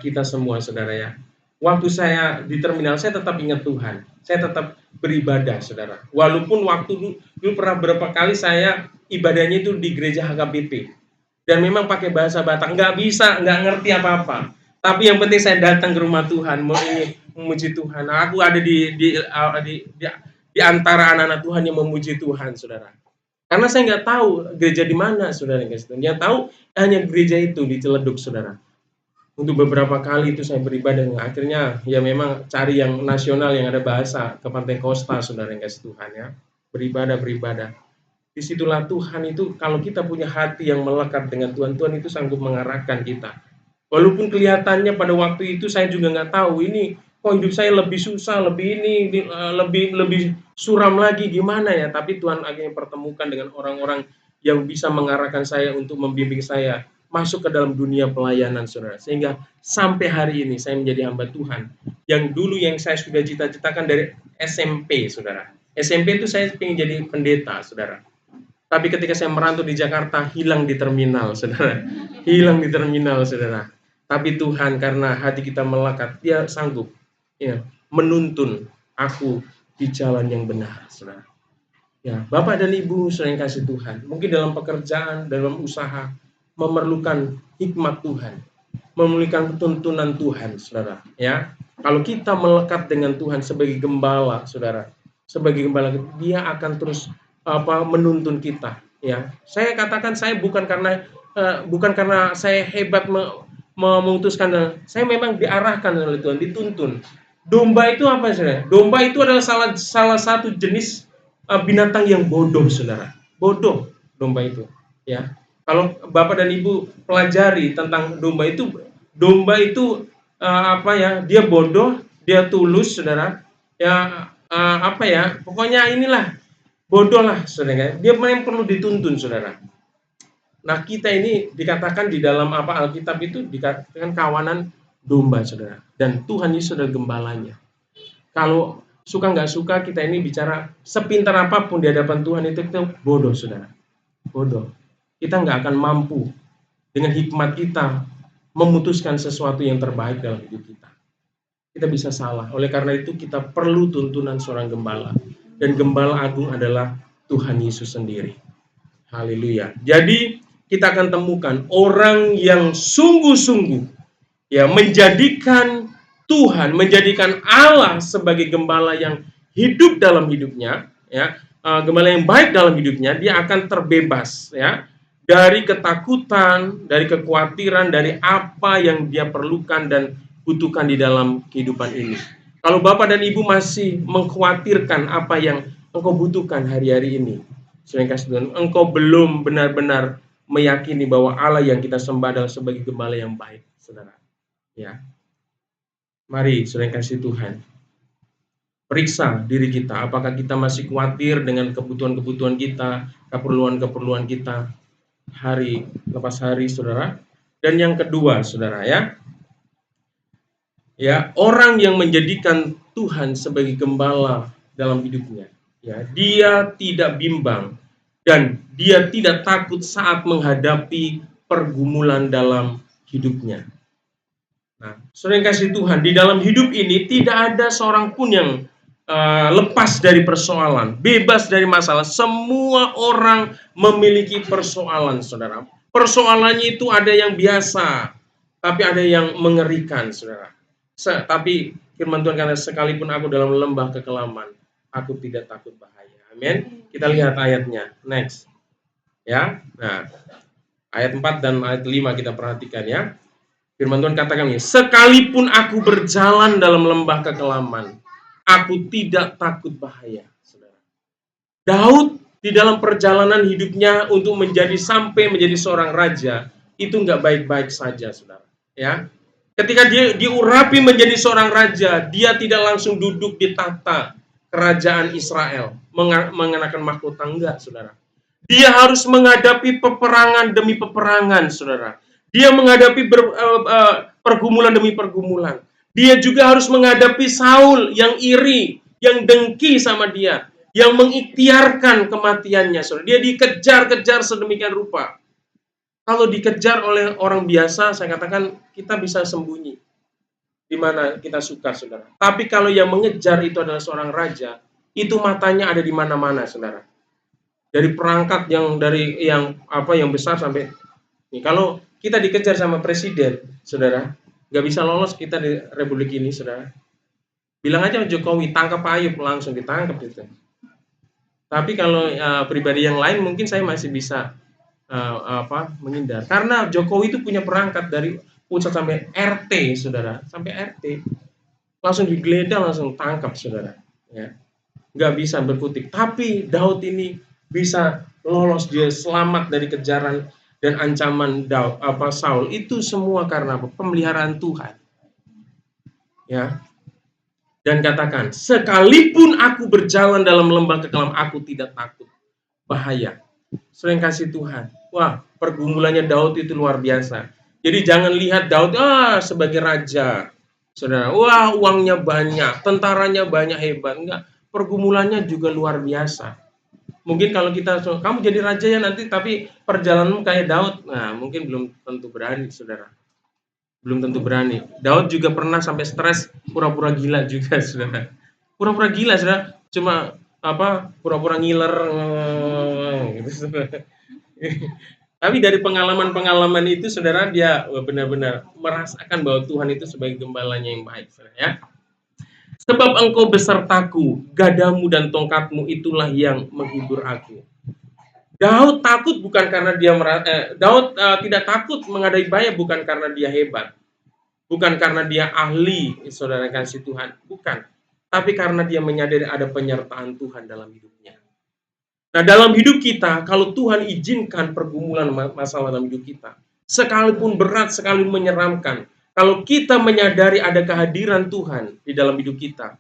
kita semua, saudara, ya. Waktu saya di terminal, saya tetap ingat Tuhan. Saya tetap beribadah, saudara. Walaupun waktu dulu pernah berapa kali saya ibadahnya itu di gereja HKBP. Dan memang pakai bahasa Batak, nggak bisa, nggak ngerti apa-apa. Tapi yang penting saya datang ke rumah Tuhan, mau ingin memuji Tuhan. Nah, aku ada di antara anak-anak Tuhan yang memuji Tuhan, saudara. Karena saya nggak tahu gereja di mana, saudara yang kasih Tuhan. Yang tahu hanya gereja itu di Ciledug, saudara. Untuk beberapa kali itu saya beribadah, akhirnya ya memang cari yang nasional yang ada bahasa ke Pantai Kosta, saudara yang kasih Tuhan, ya. Beribadah. Disitulah Tuhan itu, kalau kita punya hati yang melekat dengan Tuhan, Tuhan itu sanggup mengarahkan kita. Walaupun kelihatannya pada waktu itu saya juga nggak tahu ini kok hidup saya lebih susah, lebih ini, lebih suram lagi, gimana ya. Tapi Tuhan akhirnya pertemukan dengan orang-orang yang bisa mengarahkan saya untuk membimbing saya masuk ke dalam dunia pelayanan, saudara. Sehingga sampai hari ini saya menjadi hamba Tuhan. Yang dulu yang saya sudah cita-citakan dari SMP, saudara. SMP itu saya ingin jadi pendeta, saudara. Tapi ketika saya merantau di Jakarta, hilang di terminal, saudara. Hilang di terminal, saudara. Tapi Tuhan, karena hati kita melekat, Dia sanggup, ya, menuntun aku di jalan yang benar, saudara. Ya, Bapak dan Ibu, saudara yang kasih Tuhan, mungkin dalam pekerjaan, dalam usaha, memerlukan hikmat Tuhan, memerlukan tuntunan Tuhan, saudara. Ya, kalau kita melekat dengan Tuhan sebagai gembala, saudara, sebagai gembala, Dia akan terus menuntun kita. Ya, saya katakan saya bukan karena saya hebat memutuskan, saya memang diarahkan oleh Tuhan, dituntun. Domba itu apa, saudara? Domba itu adalah salah satu jenis binatang yang bodoh, saudara. Bodoh domba itu, ya. Kalau Bapak dan Ibu pelajari tentang domba itu dia bodoh, dia tulus, saudara. Ya, pokoknya inilah bodoh lah, saudara. Dia memang perlu dituntun, saudara. Nah, kita ini dikatakan di dalam Alkitab itu dikatakan kawanan domba, saudara. Dan Tuhan Yesus adalah gembalanya. Kalau suka nggak suka, kita ini bicara sepintar apapun di hadapan Tuhan itu bodoh, saudara. Bodoh. Kita nggak akan mampu dengan hikmat kita memutuskan sesuatu yang terbaik dalam hidup kita. Kita bisa salah. Oleh karena itu kita perlu tuntunan seorang gembala. Dan gembala agung adalah Tuhan Yesus sendiri. Haleluya. Jadi kita akan temukan orang yang sungguh-sungguh ya menjadikan Tuhan, menjadikan Allah sebagai gembala yang hidup dalam hidupnya, ya, gembala yang baik dalam hidupnya, dia akan terbebas, ya, dari ketakutan, dari kekhawatiran, dari apa yang dia perlukan dan butuhkan di dalam kehidupan ini. Kalau Bapak dan Ibu masih mengkhawatirkan apa yang engkau butuhkan hari-hari ini, engkau belum benar-benar meyakini bahwa Allah yang kita sembah adalah sebagai gembala yang baik, saudara. Ya, mari, saudara yang kasih Tuhan, periksa diri kita, apakah kita masih khawatir dengan kebutuhan-kebutuhan kita, keperluan-keperluan kita hari lepas hari, saudara. Dan yang kedua, saudara, ya, orang yang menjadikan Tuhan sebagai gembala dalam hidupnya, ya, dia tidak bimbang dan dia tidak takut saat menghadapi pergumulan dalam hidupnya. Nah, saudara yang kasih Tuhan, di dalam hidup ini tidak ada seorang pun yang lepas dari persoalan, bebas dari masalah. Semua orang memiliki persoalan, saudara. Persoalannya itu ada yang biasa, tapi ada yang mengerikan, saudara. Tapi firman Tuhan kata, sekalipun aku dalam lembah kekelaman, aku tidak takut bahaya. Amin. Kita lihat ayatnya. Next. Ya. Nah, ayat 4 dan ayat 5 kita perhatikan ya. Firman Tuhan katakan ini, sekalipun aku berjalan dalam lembah kekelaman, aku tidak takut bahaya. Saudara. Daud di dalam perjalanan hidupnya untuk sampai menjadi seorang raja, itu nggak baik-baik saja, saudara. Ya, ketika dia diurapi menjadi seorang raja, dia tidak langsung duduk di tahta kerajaan Israel, mengenakan mahkota, enggak, saudara. Dia harus menghadapi peperangan demi peperangan, saudara. Dia menghadapi pergumulan demi pergumulan. Dia juga harus menghadapi Saul yang iri, yang dengki sama dia, yang mengikhtiarkan kematiannya, saudara. Dia dikejar-kejar sedemikian rupa. Kalau dikejar oleh orang biasa, saya katakan kita bisa sembunyi di mana kita suka, saudara. Tapi kalau yang mengejar itu adalah seorang raja, itu matanya ada di mana-mana, saudara. Dari perangkat yang besar sampai nih, kalau kita dikejar sama presiden, saudara, nggak bisa lolos kita di republik ini, saudara. Bilang aja Jokowi, tangkap Ayub, langsung ditangkap itu. Tapi kalau pribadi yang lain mungkin saya masih bisa menghindar. Karena Jokowi itu punya perangkat dari pusat sampai RT, saudara, sampai RT, langsung digeledah, langsung tangkap, saudara. Ya, nggak bisa berkutik. Tapi Daud ini bisa lolos, dia selamat dari kejaran dan ancaman Saul. Itu semua karena pemeliharaan Tuhan. Ya. Dan katakan, sekalipun aku berjalan dalam lembah kekelam, aku tidak takut bahaya. Sering kasih Tuhan. Wah, pergumulannya Daud itu luar biasa. Jadi jangan lihat Daud sebagai raja, saudara. Wah, uangnya banyak, tentaranya banyak, hebat. Enggak, pergumulannya juga luar biasa. Mungkin kalau kamu jadi raja ya nanti, tapi perjalananmu kayak Daud, nah mungkin belum tentu berani, saudara. Belum tentu berani. Daud juga pernah sampai stres, pura-pura gila juga, saudara. Pura-pura gila, saudara. Cuma pura-pura ngiler gitu. Tapi dari pengalaman-pengalaman itu, saudara, dia benar-benar merasakan bahwa Tuhan itu sebagai gembalanya yang baik, saudara, ya. Sebab engkau besertaku, gadamu dan tongkatmu itulah yang menghibur aku. Daud takut bukan karena Daud tidak takut menghadapi bahaya bukan karena dia hebat, bukan karena dia ahli, saudara kasih Tuhan, bukan. Tapi karena dia menyadari ada penyertaan Tuhan dalam hidupnya. Nah, dalam hidup kita, kalau Tuhan izinkan pergumulan masalah dalam hidup kita, sekalipun berat, sekalipun menyeramkan, kalau kita menyadari ada kehadiran Tuhan di dalam hidup kita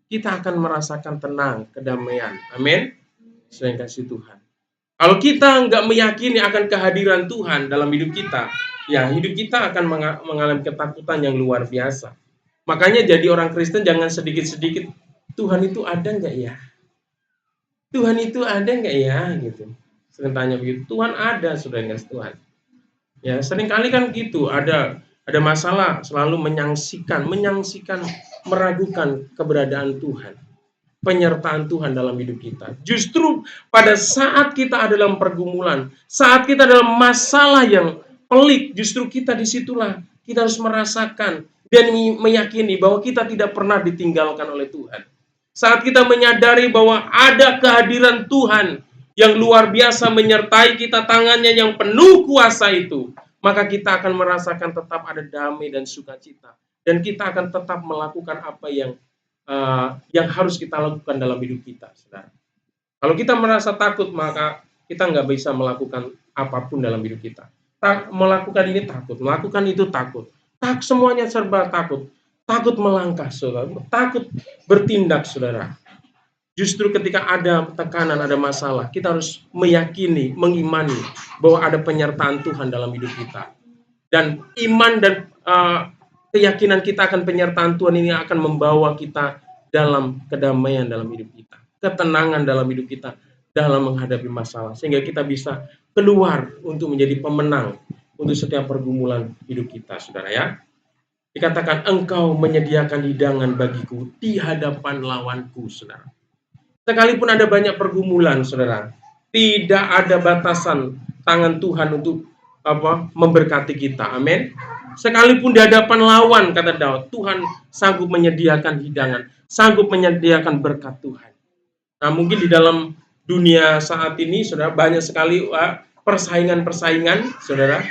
akan merasakan tenang, kedamaian. Amin. Saya kasih Tuhan. Kalau kita nggak meyakini akan kehadiran Tuhan dalam hidup kita, ya hidup kita akan mengalami ketakutan yang luar biasa. Makanya jadi orang Kristen jangan sedikit-sedikit, Tuhan itu ada nggak ya? Tuhan itu ada nggak ya? Gitu. Sering tanya begitu. Tuhan ada, saudara Tuhan. Ya, seringkali kan gitu. Ada masalah selalu menyaksikan, meragukan keberadaan Tuhan, penyertaan Tuhan dalam hidup kita. Justru pada saat kita ada dalam pergumulan, saat kita dalam masalah yang pelik, justru kita disitulah kita harus merasakan dan meyakini bahwa kita tidak pernah ditinggalkan oleh Tuhan. Saat kita menyadari bahwa ada kehadiran Tuhan yang luar biasa menyertai kita, tangannya yang penuh kuasa itu, maka kita akan merasakan tetap ada damai dan sukacita. Dan kita akan tetap melakukan apa yang harus kita lakukan dalam hidup kita, saudara. Kalau kita merasa takut, maka kita nggak bisa melakukan apapun dalam hidup kita. Melakukan ini takut, melakukan itu takut. Semuanya serba takut. Takut melangkah, saudara. Takut bertindak, saudara. Justru ketika ada tekanan, ada masalah, kita harus meyakini, mengimani bahwa ada penyertaan Tuhan dalam hidup kita. Dan iman dan keyakinan kita akan penyertaan Tuhan ini akan membawa kita dalam kedamaian dalam hidup kita, ketenangan dalam hidup kita dalam menghadapi masalah, sehingga kita bisa keluar untuk menjadi pemenang untuk setiap pergumulan hidup kita, saudara, ya. Dikatakan engkau menyediakan hidangan bagiku di hadapan lawanku, saudara. Sekalipun ada banyak pergumulan, saudara, tidak ada batasan tangan Tuhan untuk memberkati kita. Amin. Sekalipun di hadapan lawan, kata Daud, Tuhan sanggup menyediakan hidangan, sanggup menyediakan berkat Tuhan. Nah, mungkin di dalam dunia saat ini, saudara, banyak sekali persaingan-persaingan, saudara.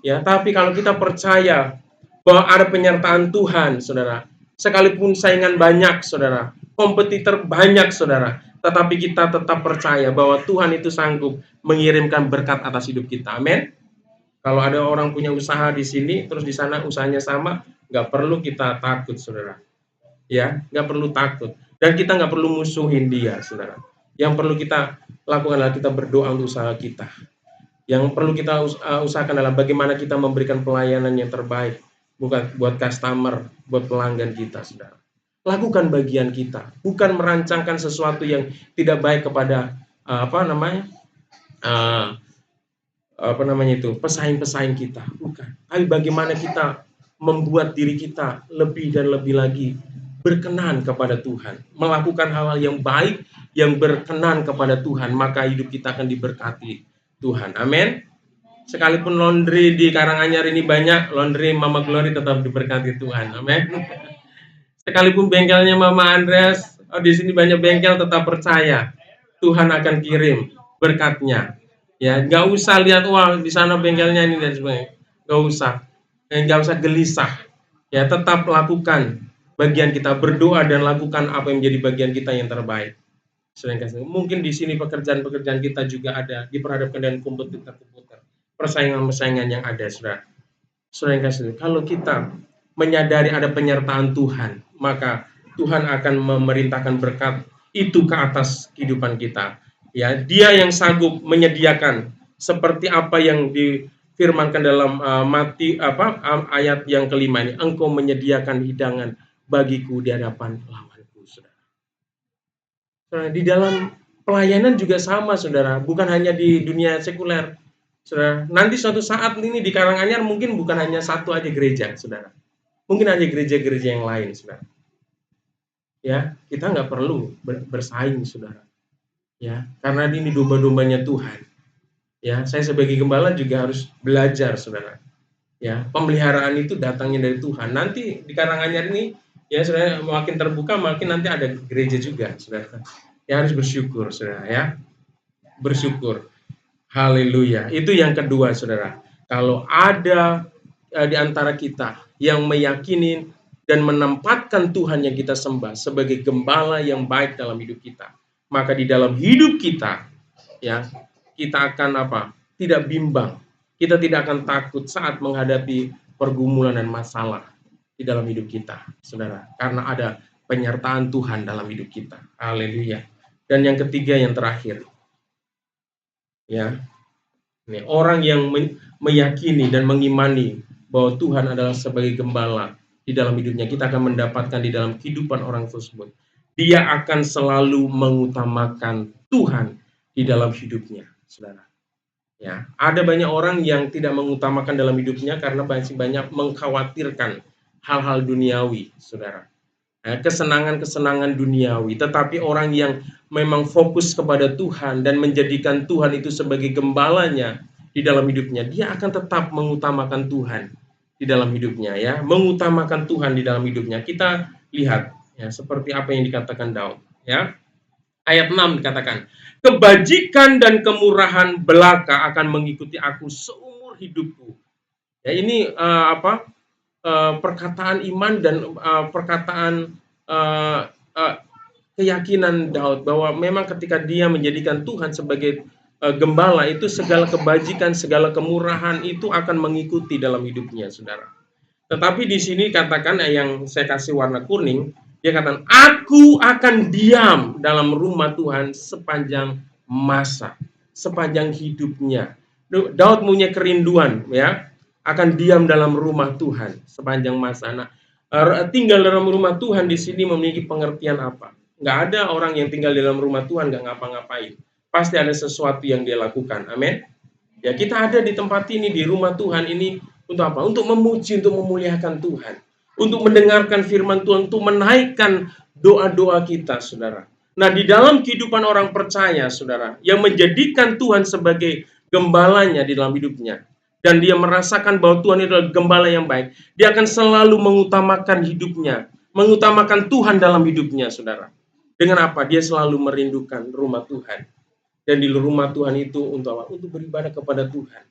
Ya, tapi kalau kita percaya bahwa ada penyertaan Tuhan, saudara, sekalipun saingan banyak, saudara, kompetitor banyak, saudara, tetapi kita tetap percaya bahwa Tuhan itu sanggup mengirimkan berkat atas hidup kita. Amin. Kalau ada orang punya usaha di sini, terus di sana usahanya sama, nggak perlu kita takut, saudara. Ya, nggak perlu takut. Dan kita nggak perlu musuhin dia, saudara. Yang perlu kita lakukan adalah kita berdoa untuk usaha kita. Yang perlu kita usahakan adalah bagaimana kita memberikan pelayanan yang terbaik bukan buat customer, buat pelanggan kita, saudara. Lakukan bagian kita, bukan merancangkan sesuatu yang tidak baik kepada pesaing-pesaing kita, bukan. Tapi bagaimana kita membuat diri kita lebih dan lebih lagi berkenan kepada Tuhan, melakukan hal-hal yang baik yang berkenan kepada Tuhan, maka hidup kita akan diberkati Tuhan. Amin. Sekalipun laundry di Karanganyar ini banyak, laundry Mama Glory tetap diberkati Tuhan. Amin. Sekalipun bengkelnya Mama Andreas, di sini banyak bengkel, tetap percaya Tuhan akan kirim berkatnya. Ya, nggak usah lihat wah di sana bengkelnya ini dan sebagainya. Nggak usah gelisah. Ya, tetap lakukan bagian kita, berdoa dan lakukan apa yang menjadi bagian kita yang terbaik. Mungkin di sini pekerjaan-pekerjaan kita juga ada diperhadapkan dengan komputer, persaingan-persaingan yang ada, saudara. Saudara yang kasih, kalau kita menyadari ada penyertaan Tuhan, maka Tuhan akan memerintahkan berkat itu ke atas kehidupan kita. Ya, Dia yang sanggup menyediakan seperti apa yang difirmankan dalam ayat yang kelima ini, Engkau menyediakan hidangan bagiku di hadapan lawanku, saudara. Di dalam pelayanan juga sama, saudara, bukan hanya di dunia sekuler. Saudara, nanti suatu saat ini di Karanganyar mungkin bukan hanya satu aja gereja, saudara. Mungkin ada gereja-gereja yang lain, saudara. Ya, kita nggak perlu bersaing, saudara. Ya, karena ini domba-dombanya Tuhan. Ya, saya sebagai gembala juga harus belajar, saudara. Ya, pemeliharaan itu datangnya dari Tuhan. Nanti di Karanganyar ini, ya, saudara, makin terbuka, makin nanti ada gereja juga, saudara. Ya, harus bersyukur, saudara, ya. Bersyukur. Haleluya. Itu yang kedua, saudara. Kalau ada di antara kita yang meyakini dan menempatkan Tuhan yang kita sembah sebagai gembala yang baik dalam hidup kita, maka di dalam hidup kita, ya, kita akan tidak bimbang. Kita tidak akan takut saat menghadapi pergumulan dan masalah di dalam hidup kita, saudara, karena ada penyertaan Tuhan dalam hidup kita. Haleluya. Dan yang ketiga, yang terakhir, ya, ini orang yang meyakini dan mengimani bahwa Tuhan adalah sebagai gembala di dalam hidupnya, kita akan mendapatkan di dalam kehidupan orang tersebut, dia akan selalu mengutamakan Tuhan di dalam hidupnya, saudara. Ya, ada banyak orang yang tidak mengutamakan dalam hidupnya karena masih banyak mengkhawatirkan hal-hal duniawi, saudara. Kesenangan-kesenangan duniawi. Tetapi orang yang memang fokus kepada Tuhan dan menjadikan Tuhan itu sebagai gembalanya di dalam hidupnya, dia akan tetap mengutamakan Tuhan di dalam hidupnya, ya, mengutamakan Tuhan di dalam hidupnya. Kita lihat, ya, seperti apa yang dikatakan Daud, ya. Ayat 6 dikatakan, kebajikan dan kemurahan belaka akan mengikuti aku seumur hidupku. Ya, ini perkataan iman dan perkataan keyakinan Daud bahwa memang ketika dia menjadikan Tuhan sebagai gembala, itu segala kebajikan, segala kemurahan itu akan mengikuti dalam hidupnya, saudara. Tetapi di sini katakan yang saya kasih warna kuning, dia katakan, aku akan diam dalam rumah Tuhan sepanjang masa, sepanjang hidupnya. Daud punya kerinduan, ya, akan diam dalam rumah Tuhan sepanjang masa. Nah, tinggal dalam rumah Tuhan di sini memiliki pengertian apa? Nggak ada orang yang tinggal di dalam rumah Tuhan nggak ngapa-ngapain. Pasti ada sesuatu yang dia lakukan. Amin. Ya, kita ada di tempat ini, di rumah Tuhan ini untuk apa? Untuk memuji, untuk memuliakan Tuhan, untuk mendengarkan firman Tuhan, untuk menaikkan doa-doa kita, saudara. Nah, di dalam kehidupan orang percaya, saudara, yang menjadikan Tuhan sebagai gembalanya di dalam hidupnya, dan dia merasakan bahwa Tuhan itu adalah gembala yang baik, dia akan selalu mengutamakan hidupnya, mengutamakan Tuhan dalam hidupnya, saudara. Dengan apa? Dia selalu merindukan rumah Tuhan. dan di rumah Tuhan itu untuk apa? Untuk beribadah kepada Tuhan,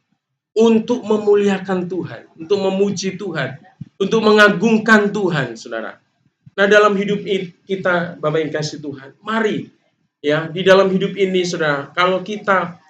untuk memuliakan Tuhan, untuk memuji Tuhan, untuk mengagungkan Tuhan, saudara. Nah, dalam hidup kita, Bapak yang kasih Tuhan, mari ya di dalam hidup ini, saudara, kalau kita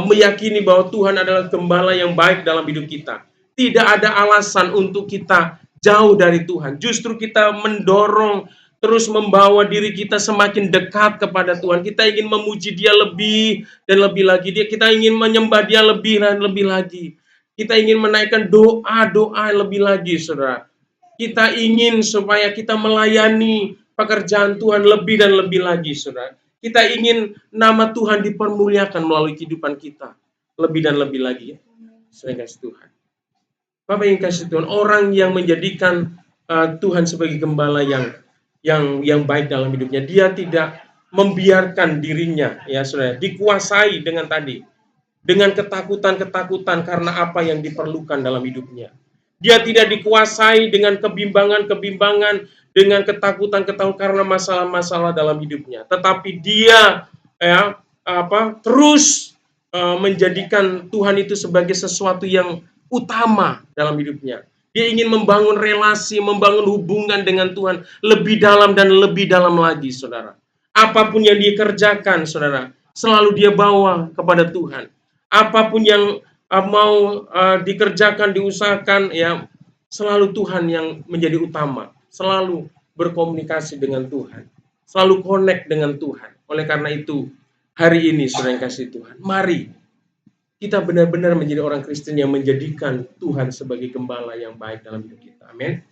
meyakini bahwa Tuhan adalah gembala yang baik dalam hidup kita, tidak ada alasan untuk kita jauh dari Tuhan. Justru kita mendorong terus membawa diri kita semakin dekat kepada Tuhan. Kita ingin memuji Dia lebih dan lebih lagi. Kita ingin menyembah Dia lebih dan lebih lagi. Kita ingin menaikkan doa-doa lebih lagi, saudara. Kita ingin supaya kita melayani pekerjaan Tuhan lebih dan lebih lagi, saudara. Kita ingin nama Tuhan dipermuliakan melalui kehidupan kita lebih dan lebih lagi. Saya kasih Tuhan. Bapak yang kasih Tuhan, orang yang menjadikan Tuhan sebagai gembala yang baik dalam hidupnya, dia tidak membiarkan dirinya, ya saudara, dikuasai dengan ketakutan karena apa yang diperlukan dalam hidupnya. Dia tidak dikuasai dengan kebimbangan, dengan ketakutan karena masalah-masalah dalam hidupnya. Tetapi dia terus menjadikan Tuhan itu sebagai sesuatu yang utama dalam hidupnya. Dia ingin membangun relasi, membangun hubungan dengan Tuhan lebih dalam dan lebih dalam lagi, saudara. Apapun yang dia kerjakan, saudara, selalu dia bawa kepada Tuhan. Apapun yang mau dikerjakan, diusahakan, ya selalu Tuhan yang menjadi utama, selalu berkomunikasi dengan Tuhan, selalu connect dengan Tuhan. Oleh karena itu, hari ini saudara yang kasih Tuhan, mari kita benar-benar menjadi orang Kristen yang menjadikan Tuhan sebagai gembala yang baik dalam hidup kita. Amin.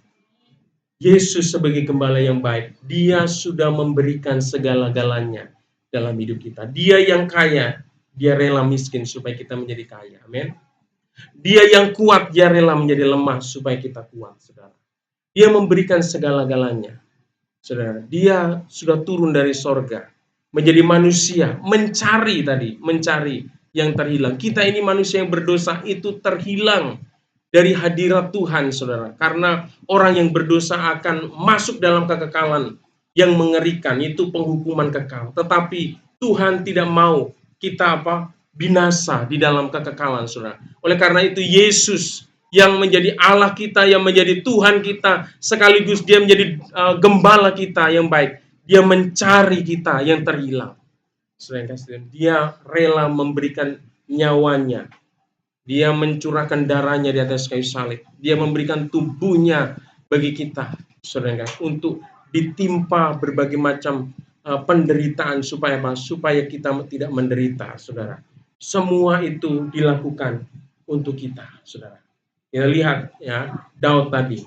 Yesus sebagai gembala yang baik, Dia sudah memberikan segala-galanya dalam hidup kita. Dia yang kaya, Dia rela miskin supaya kita menjadi kaya. Amin. Dia yang kuat, Dia rela menjadi lemah supaya kita kuat, saudara. Dia memberikan segala-galanya, saudara. Dia sudah turun dari sorga, menjadi manusia, mencari yang terhilang. Kita ini manusia yang berdosa itu terhilang dari hadirat Tuhan, saudara. Karena orang yang berdosa akan masuk dalam kekekalan yang mengerikan, itu penghukuman kekal. Tetapi Tuhan tidak mau kita binasa di dalam kekekalan, saudara. Oleh karena itu Yesus yang menjadi Allah kita, yang menjadi Tuhan kita, sekaligus Dia menjadi gembala kita yang baik. Dia mencari kita yang terhilang. Saudara, Dia rela memberikan nyawanya. Dia mencurahkan darahnya di atas kayu salib. Dia memberikan tubuhnya bagi kita, saudara, untuk ditimpa berbagai macam penderitaan supaya kita tidak menderita, saudara. Semua itu dilakukan untuk kita, saudara. Kita lihat ya, Daud tadi.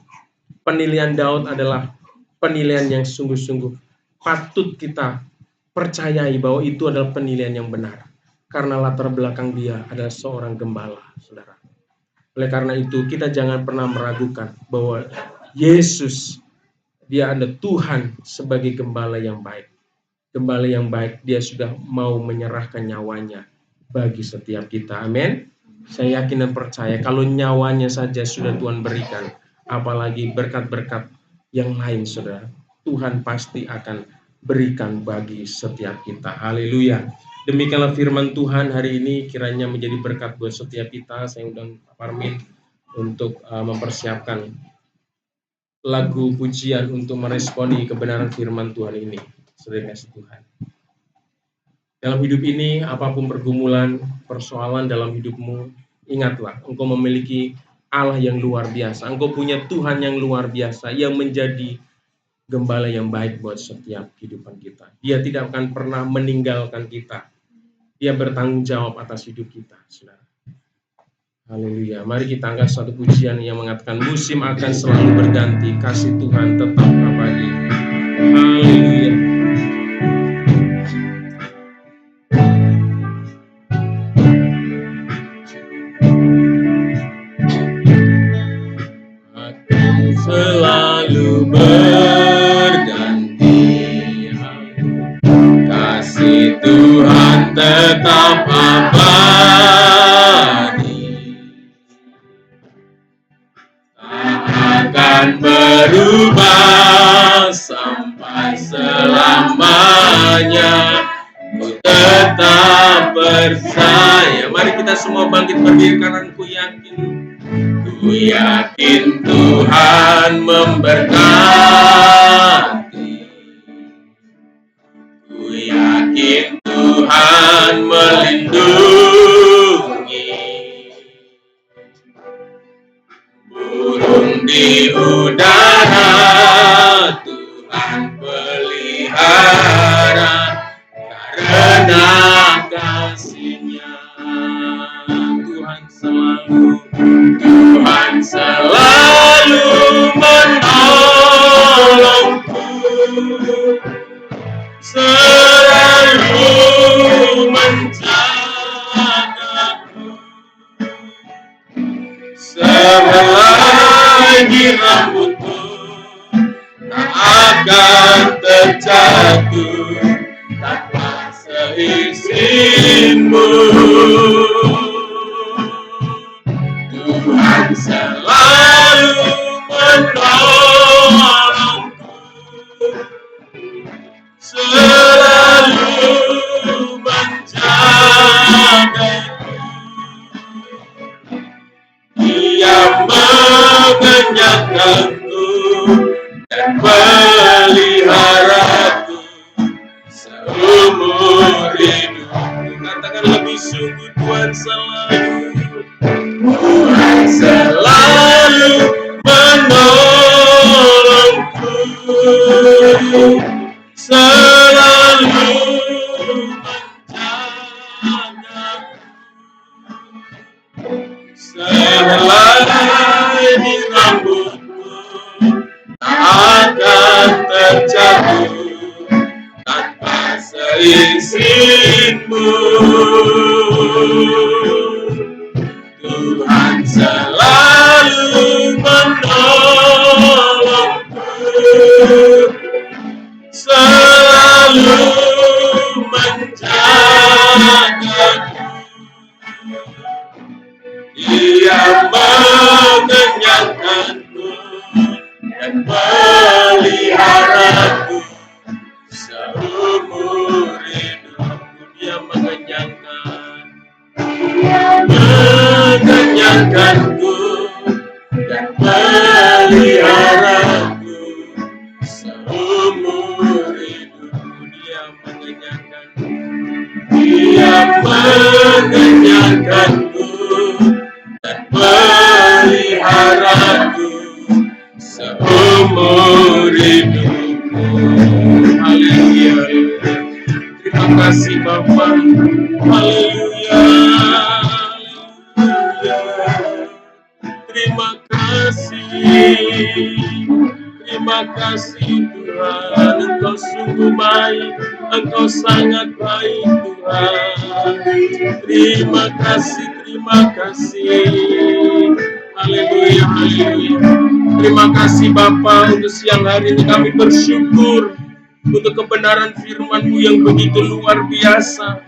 Penilaian Daud adalah penilaian yang sungguh-sungguh patut kita percayai bahwa itu adalah penilaian yang benar. Karena latar belakang dia adalah seorang gembala, saudara. Oleh karena itu, kita jangan pernah meragukan bahwa Yesus, Dia ada Tuhan sebagai gembala yang baik. Gembala yang baik, Dia sudah mau menyerahkan nyawanya bagi setiap kita. Amin. Saya yakin dan percaya kalau nyawanya saja sudah Tuhan berikan, apalagi berkat-berkat yang lain, saudara, Tuhan pasti akan berikan bagi setiap kita. Haleluya. Demikianlah firman Tuhan hari ini, kiranya menjadi berkat buat setiap kita. Saya undang Pak Parmin untuk mempersiapkan lagu pujian untuk meresponi kebenaran firman Tuhan ini. Saudara kasih Tuhan. Dalam hidup ini, apapun pergumulan, persoalan dalam hidupmu, ingatlah, engkau memiliki Allah yang luar biasa. Engkau punya Tuhan yang luar biasa, yang menjadi gembala yang baik buat setiap kehidupan kita. Dia tidak akan pernah meninggalkan kita. Dia bertanggung jawab atas hidup kita, saudara. Haleluya. Mari kita angkat satu pujian yang mengatakan musim akan selalu berganti, kasih Tuhan tetap abadi. Haleluya. Akan selalu berganti, kasih Tuhan tetap abadi, tak akan berubah sampai selamanya, ku tetap semua bangkit berdiri karena ku yakin. Ku yakin Tuhan memberkati. Ku yakin Tuhan melindungi. Burung di udara Tuhan pelihara karena kasih-Nya. Tuhan selalu menolongku, selalu menjagaku. Selagi rambutku tak akan terjatuh tanpa seizin-Mu. Tuhan selalu menolongku, selalu menjagaku. Dia mengenyangkanku dan peliharaku seumur hidupku. Katakan lebih sungguh, Tuhan selalu menolongku, selalu menjagaku. Selagi rambutku tak akan terjatuh tanpa seizin-Mu. Tuhan selalu menolongku, selalu menjagaku. Dia mengenyangkanku dan peliharaku seumur hidupku. Dia mengenyangkanku dan peliharaku seumur hidupku. Dia mengenyangkanku dan peliharaku seumur hidupku. Haleluya. Terima kasih Bapa. Haleluya. Terima kasih. Terima kasih Tuhan. Engkau sungguh baik. Engkau sangat baik Tuhan. Terima kasih. Terima kasih. Haleluya, haleluya. Terima kasih Bapa, untuk siang hari ini kami bersyukur untuk kebenaran firman-Mu yang begitu luar biasa,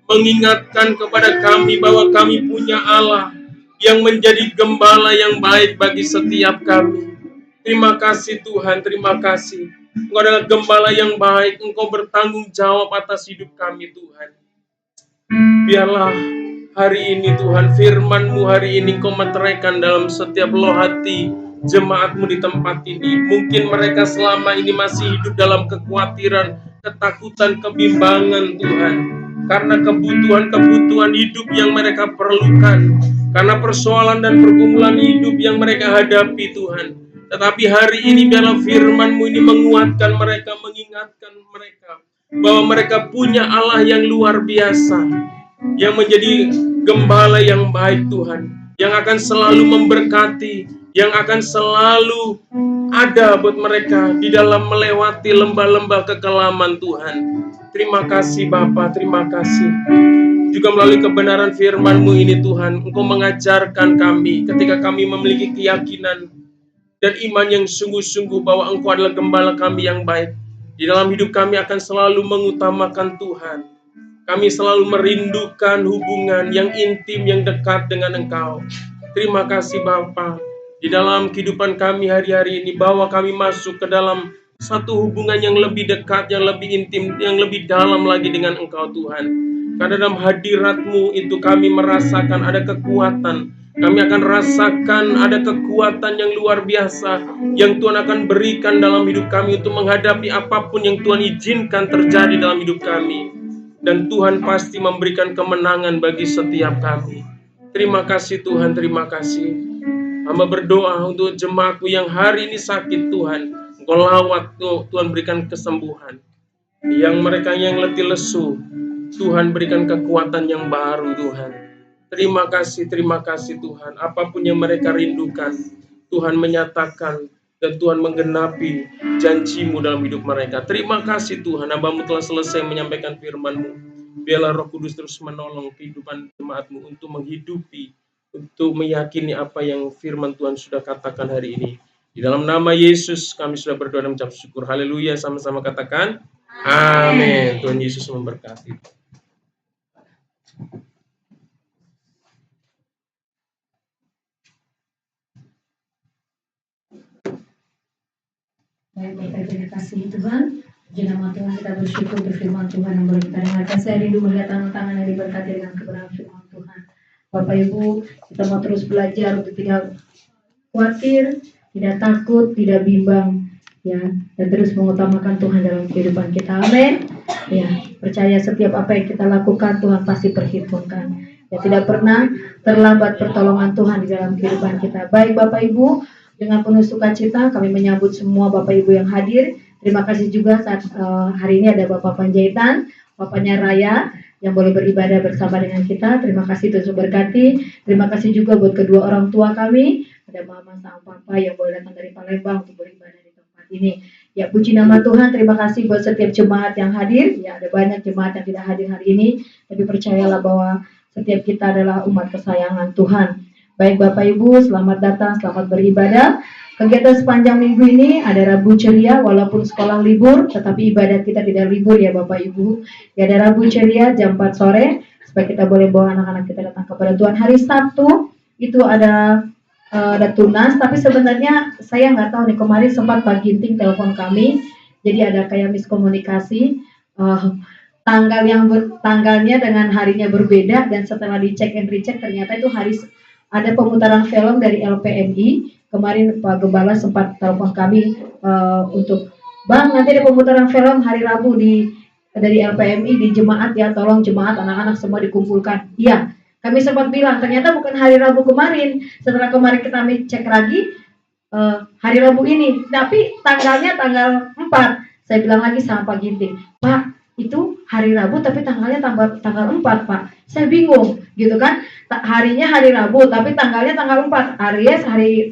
mengingatkan kepada kami bahwa kami punya Allah yang menjadi gembala yang baik bagi setiap kami. Terima kasih Tuhan, terima kasih. Engkau adalah gembala yang baik, Engkau bertanggung jawab atas hidup kami Tuhan. Biarlah hari ini Tuhan, firman-Mu hari ini Engkau meteraikan dalam setiap loh hati jemaat-Mu di tempat ini. Mungkin mereka selama ini masih hidup dalam kekhawatiran, ketakutan, kebimbangan Tuhan. Karena kebutuhan-kebutuhan hidup yang mereka perlukan. Karena persoalan dan pergumulan hidup yang mereka hadapi Tuhan. Tetapi hari ini biarlah firman-Mu ini menguatkan mereka, mengingatkan mereka bahwa mereka punya Allah yang luar biasa, yang menjadi gembala yang baik Tuhan, yang akan selalu memberkati, yang akan selalu ada buat mereka di dalam melewati lembah-lembah kekelaman Tuhan. Terima kasih Bapa, terima kasih. Juga melalui kebenaran firman-Mu ini Tuhan, Engkau mengajarkan kami ketika kami memiliki keyakinan dan iman yang sungguh-sungguh bahwa Engkau adalah gembala kami yang baik. Di dalam hidup kami akan selalu mengutamakan Tuhan. Kami selalu merindukan hubungan yang intim, yang dekat dengan Engkau. Terima kasih Bapa. Di dalam kehidupan kami hari-hari ini, bahwa kami masuk ke dalam satu hubungan yang lebih dekat, yang lebih intim, yang lebih dalam lagi dengan Engkau Tuhan. Karena dalam hadirat-Mu itu kami merasakan ada kekuatan. Kami akan rasakan ada kekuatan yang luar biasa yang Tuhan akan berikan dalam hidup kami untuk menghadapi apapun yang Tuhan izinkan terjadi dalam hidup kami. Dan Tuhan pasti memberikan kemenangan bagi setiap kami. Terima kasih Tuhan, terima kasih. Hamba berdoa untuk jemaatku yang hari ini sakit Tuhan. Engkau lawat Tuhan, berikan kesembuhan. Yang mereka yang letih lesu, Tuhan berikan kekuatan yang baru Tuhan. Terima kasih Tuhan. Apapun yang mereka rindukan, Tuhan menyatakan dan Tuhan menggenapi janji-Mu dalam hidup mereka. Terima kasih Tuhan, hamba-Mu telah selesai menyampaikan firman-Mu. Biarlah Roh Kudus terus menolong kehidupan jemaat-Mu untuk menghidupi, untuk meyakini apa yang firman Tuhan sudah katakan hari ini. Di dalam nama Yesus kami sudah berdoa dan mengucap syukur. Haleluya, sama-sama katakan amin. Tuhan Yesus memberkati. Baik, Bapak terima kasih Tuhan. Puji nama Tuhan, kita bersyukur untuk firman Tuhan yang boleh kita dengarkan. Saya rindu melihat tangan-tangan yang diberkati dengan kebenaran firman Tuhan. Bapak Ibu, kita mau terus belajar untuk tidak khawatir, tidak takut, tidak bimbang, ya, dan terus mengutamakan Tuhan dalam kehidupan kita. Amin. Ya, percaya setiap apa yang kita lakukan Tuhan pasti perhitungkan. Ya, tidak pernah terlambat pertolongan Tuhan di dalam kehidupan kita. Baik Bapak Ibu, dengan penuh sukacita kami menyambut semua Bapak Ibu yang hadir. Terima kasih juga saat hari ini ada Bapak Panjaitan, Bapaknya Raya yang boleh beribadah bersama dengan kita. Terima kasih Tuhan berkati. Terima kasih juga buat kedua orang tua kami, ada Mama sama Papa yang boleh datang dari Palembang untuk beribadah di tempat ini. Ya, puji nama Tuhan. Terima kasih buat setiap jemaat yang hadir. Ya, ada banyak jemaat yang tidak hadir hari ini, tapi percayalah bahwa setiap kita adalah umat kesayangan Tuhan. Baik Bapak Ibu, selamat datang, selamat beribadah. Kegiatan sepanjang minggu ini ada Rabu Ceria, walaupun sekolah libur, tetapi ibadat kita tidak libur ya Bapak Ibu. Ya, ada Rabu Ceria jam 4 sore, supaya kita boleh bawa anak-anak kita datang kepada Tuhan. Hari Sabtu itu ada tunas, tapi sebenarnya saya nggak tahu nih, kemarin sempat Pak Ginting telepon kami, jadi ada kayak miskomunikasi. Tanggalnya dengan harinya berbeda, dan setelah dicek and recheck ternyata itu hari ada pemutaran film dari LPMI. Kemarin Pak Gembala sempat telepon kami untuk, Bang, nanti ada pemutaran film hari Rabu dari LPMI di jemaat ya, tolong jemaat anak-anak semua dikumpulkan. Iya, kami sempat bilang ternyata bukan hari Rabu kemarin. Setelah kemarin kita cek lagi hari Rabu ini, tapi tanggalnya tanggal 4. Saya bilang lagi sama Pak Ginting, Pak, itu hari Rabu tapi tanggalnya tanggal 4 Pak. Saya bingung gitu kan, harinya hari Rabu tapi tanggalnya tanggal 4. Hari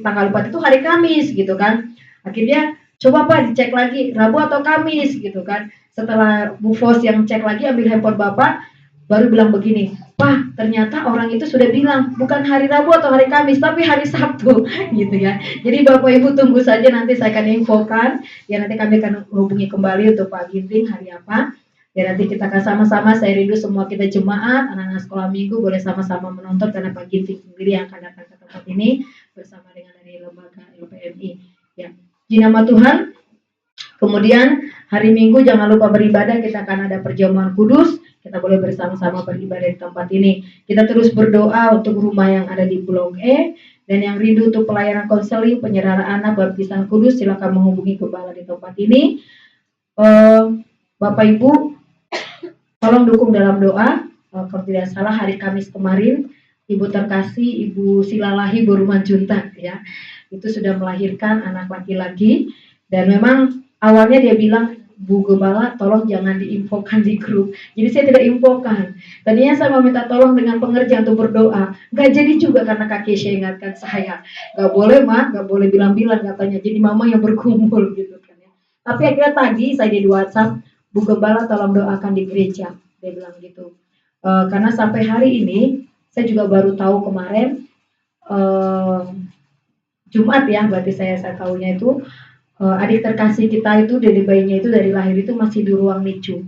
tanggal 4 itu hari Kamis gitu kan. Akhirnya coba Pak dicek lagi Rabu atau Kamis gitu kan. Setelah Bu Fos yang cek lagi, ambil handphone Bapak, baru bilang begini, Pak, ternyata orang itu sudah bilang bukan hari Rabu atau hari Kamis tapi hari Sabtu gitu ya. Jadi Bapak Ibu tunggu saja, nanti saya akan infokan ya, nanti kami akan hubungi kembali untuk Pak Ginting hari apa. Ya, nanti kita akan sama-sama, saya rindu semua kita jemaat, anak-anak sekolah minggu boleh sama-sama menonton, karena Pak Ginting sendiri yang akan datang ke tempat ini bersama dengan dari lembaga LPMI. Ya, di nama Tuhan. Kemudian hari Minggu jangan lupa beribadah, kita akan ada perjamuan kudus, kita boleh bersama-sama beribadah di tempat ini. Kita terus berdoa untuk rumah yang ada di Blok E, dan yang rindu untuk pelayanan konseling, penyerahan anak, baptisan kudus, silakan menghubungi gembala di tempat ini. Bapak Ibu, tolong dukung dalam doa. Kalau tidak salah hari Kamis kemarin, Ibu terkasih Ibu Silalahi Boruman Junta ya, itu sudah melahirkan anak laki-laki. Dan memang awalnya dia bilang, Bu Gembala tolong jangan diinfokan di grup. Jadi saya tidak infokan. Tadinya saya mau minta tolong dengan pengerjaan untuk berdoa. Gak jadi juga karena Kak Kesha ingatkan saya. Gak boleh Mak, gak boleh bilang-bilang katanya. Jadi mama yang berkumpul gitu kan ya. Tapi akhirnya tadi saya di WhatsApp, Bu Gembala tolong doakan di gereja. Dia bilang gitu. Karena sampai hari ini, saya juga baru tahu kemarin, Jumat ya, berarti saya tahunya itu, adik terkasih kita itu, dari bayinya itu dari lahir itu masih di ruang NICU.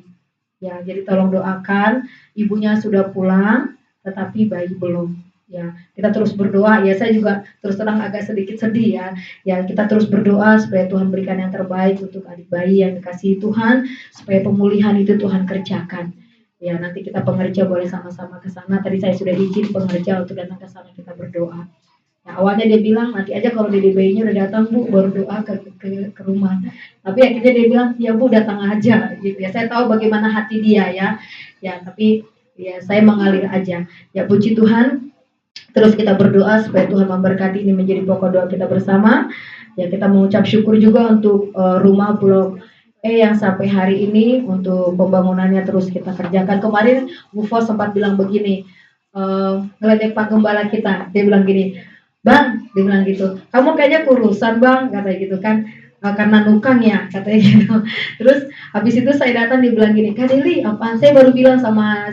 Ya, jadi tolong doakan, ibunya sudah pulang, tetapi bayi belum. Ya, kita terus berdoa. Ya, saya juga terus terang agak sedikit sedih ya. Ya, kita terus berdoa supaya Tuhan berikan yang terbaik untuk adik bayi yang dikasihi Tuhan, supaya pemulihan itu Tuhan kerjakan. Ya, nanti kita pengerja boleh sama-sama ke sana. Tadi saya sudah izin pengerja untuk datang ke sana, kita berdoa. Nah, awalnya dia bilang nanti aja kalau Dede bayinya udah datang Bu baru doa ke rumah. Tapi akhirnya dia bilang ya Bu datang aja gitu ya. Saya tahu bagaimana hati dia ya. Ya tapi ya saya mengalir aja. Ya puji Tuhan. Terus kita berdoa supaya Tuhan memberkati, ini menjadi pokok doa kita bersama. Ya kita mengucap syukur juga untuk rumah Blok E yang sampai hari ini untuk pembangunannya terus kita kerjakan. Kemarin Mufo sempat bilang begini, ngeledek Pak Gembala kita, dia bilang gini, Bang, dia bilang gitu, kamu kayaknya kurusan Bang, katanya gitu kan, karena nukang ya, katanya gitu. Terus habis itu saya datang, dia bilang gini, Kak Deli, apaan? Saya baru bilang sama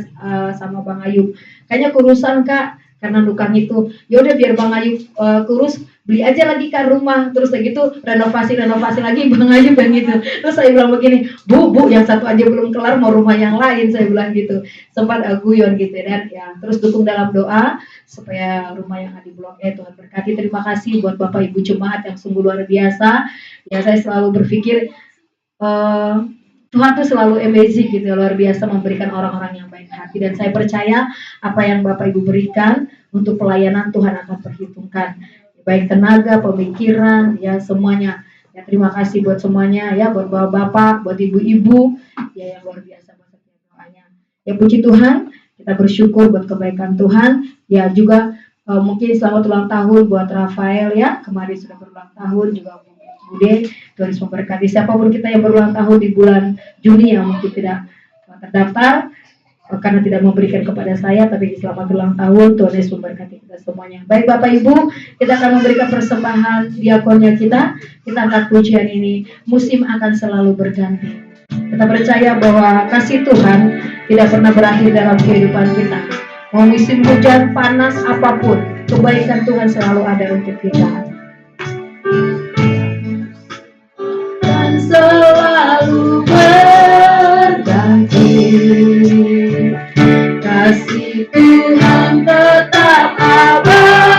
Bang Ayub, kayaknya kurusan Kak, karena nukang itu. Ya udah biar Bang Ayub kurus, beli aja lagi Kak rumah, terus kayak gitu renovasi lagi Bang Ayub yang gitu. Terus saya bilang begini, Bu, yang satu aja belum kelar mau rumah yang lain, saya bilang gitu. Sempat guyon gitu dan ya terus dukung dalam doa supaya rumah yang ada di Blok E Tuhan berkati. Terima kasih buat Bapak Ibu Jemaat yang sungguh luar biasa. Ya saya selalu berpikir Tuhan tuh selalu amazing gitu, luar biasa memberikan orang-orang yang baik hati, dan saya percaya apa yang Bapak Ibu berikan untuk pelayanan Tuhan akan perhitungkan, baik tenaga, pemikiran, ya semuanya. Ya terima kasih buat semuanya ya, buat bapak-bapak, buat ibu-ibu, ya yang luar biasa buat setiap doanya. Ya puji Tuhan, kita bersyukur buat kebaikan Tuhan. Ya juga mungkin selamat ulang tahun buat Rafael ya, kemarin sudah berulang tahun juga. Bude, Tuhan Yesus memberkati siapapun kita yang berulang tahun di bulan Juni yang mungkin tidak terdaftar karena tidak memberikan kepada saya, tapi selamat ulang tahun, Tuhan Yesus memberkati kita semuanya. Baik Bapak Ibu, kita akan memberikan persembahan diakonnya kita angkat pujian ini, musim akan selalu berganti. Kita percaya bahwa kasih Tuhan tidak pernah berakhir dalam kehidupan kita. Mau musim hujan, panas, apapun, kebaikan Tuhan selalu ada untuk kita. Selalu berganti, kasih Tuhan tetap abadi,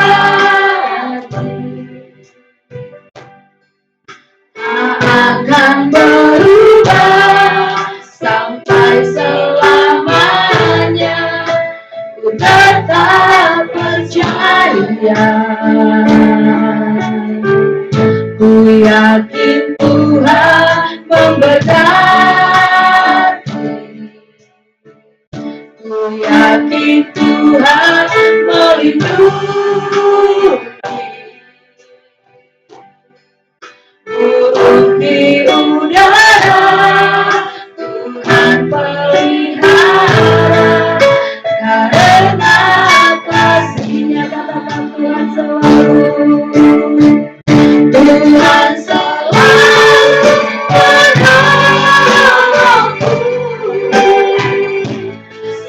akan berubah sampai selamanya. Ku tetap percaya, ku yakin Tuhan memberkati, ku yakin Tuhan melindungi, burung di udara Tuhan pelihara, karena kasih-Nya katakan Tuhan selalu. Tuhan selalu menolongku,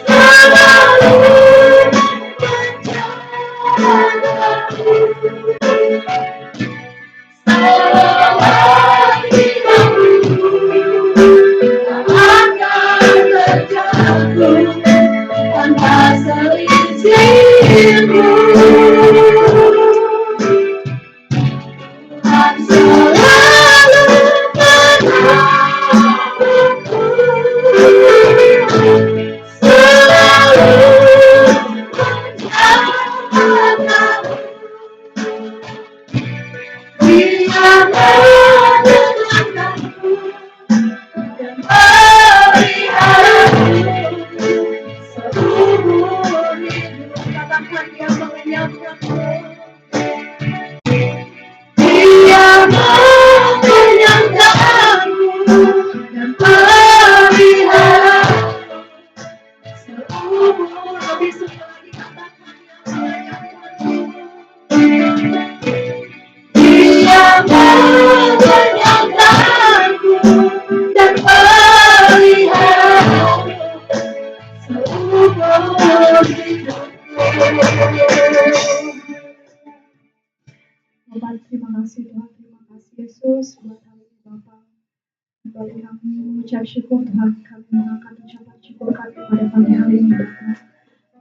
selalu menjagaku, selagi hidupku akan terjatuh tanpa seizinku. Tuhan selalu menolongku, selalu menjagaku. Dia menyelamatkanku dan memeliharaku seumur hidup. Katakan Dia mengenyangkanku. Dia mengenyangkanku dan memeliharaku seumur habis sekali. Katakan Dia mengenyangkanku dan memeliharaku seumur hidupku. Bapak, terima kasih Tuhan, terima kasih Yesus buat hari ini Bapak. Kembali kami mengucap syukur Tuhan, kami mengangkat ucapan syukur kami pada pagi hari ini Bapak.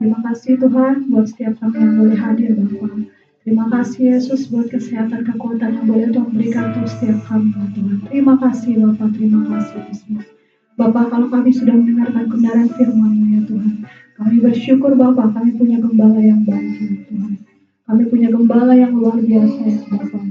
Terima kasih Tuhan buat setiap kami yang boleh hadir Bapak. Terima kasih Yesus buat kesehatan, kekuatan yang boleh Tuhan berikan untuk setiap kami Tuhan. Terima kasih Bapak, terima kasih Yesus. Bapak, kalau kami sudah mendengarkan kebenaran firman-Mu ya Tuhan, kami bersyukur Bapak, kami punya gembala yang baik ya Tuhan. Kami punya gembala yang luar biasa ya Bapak.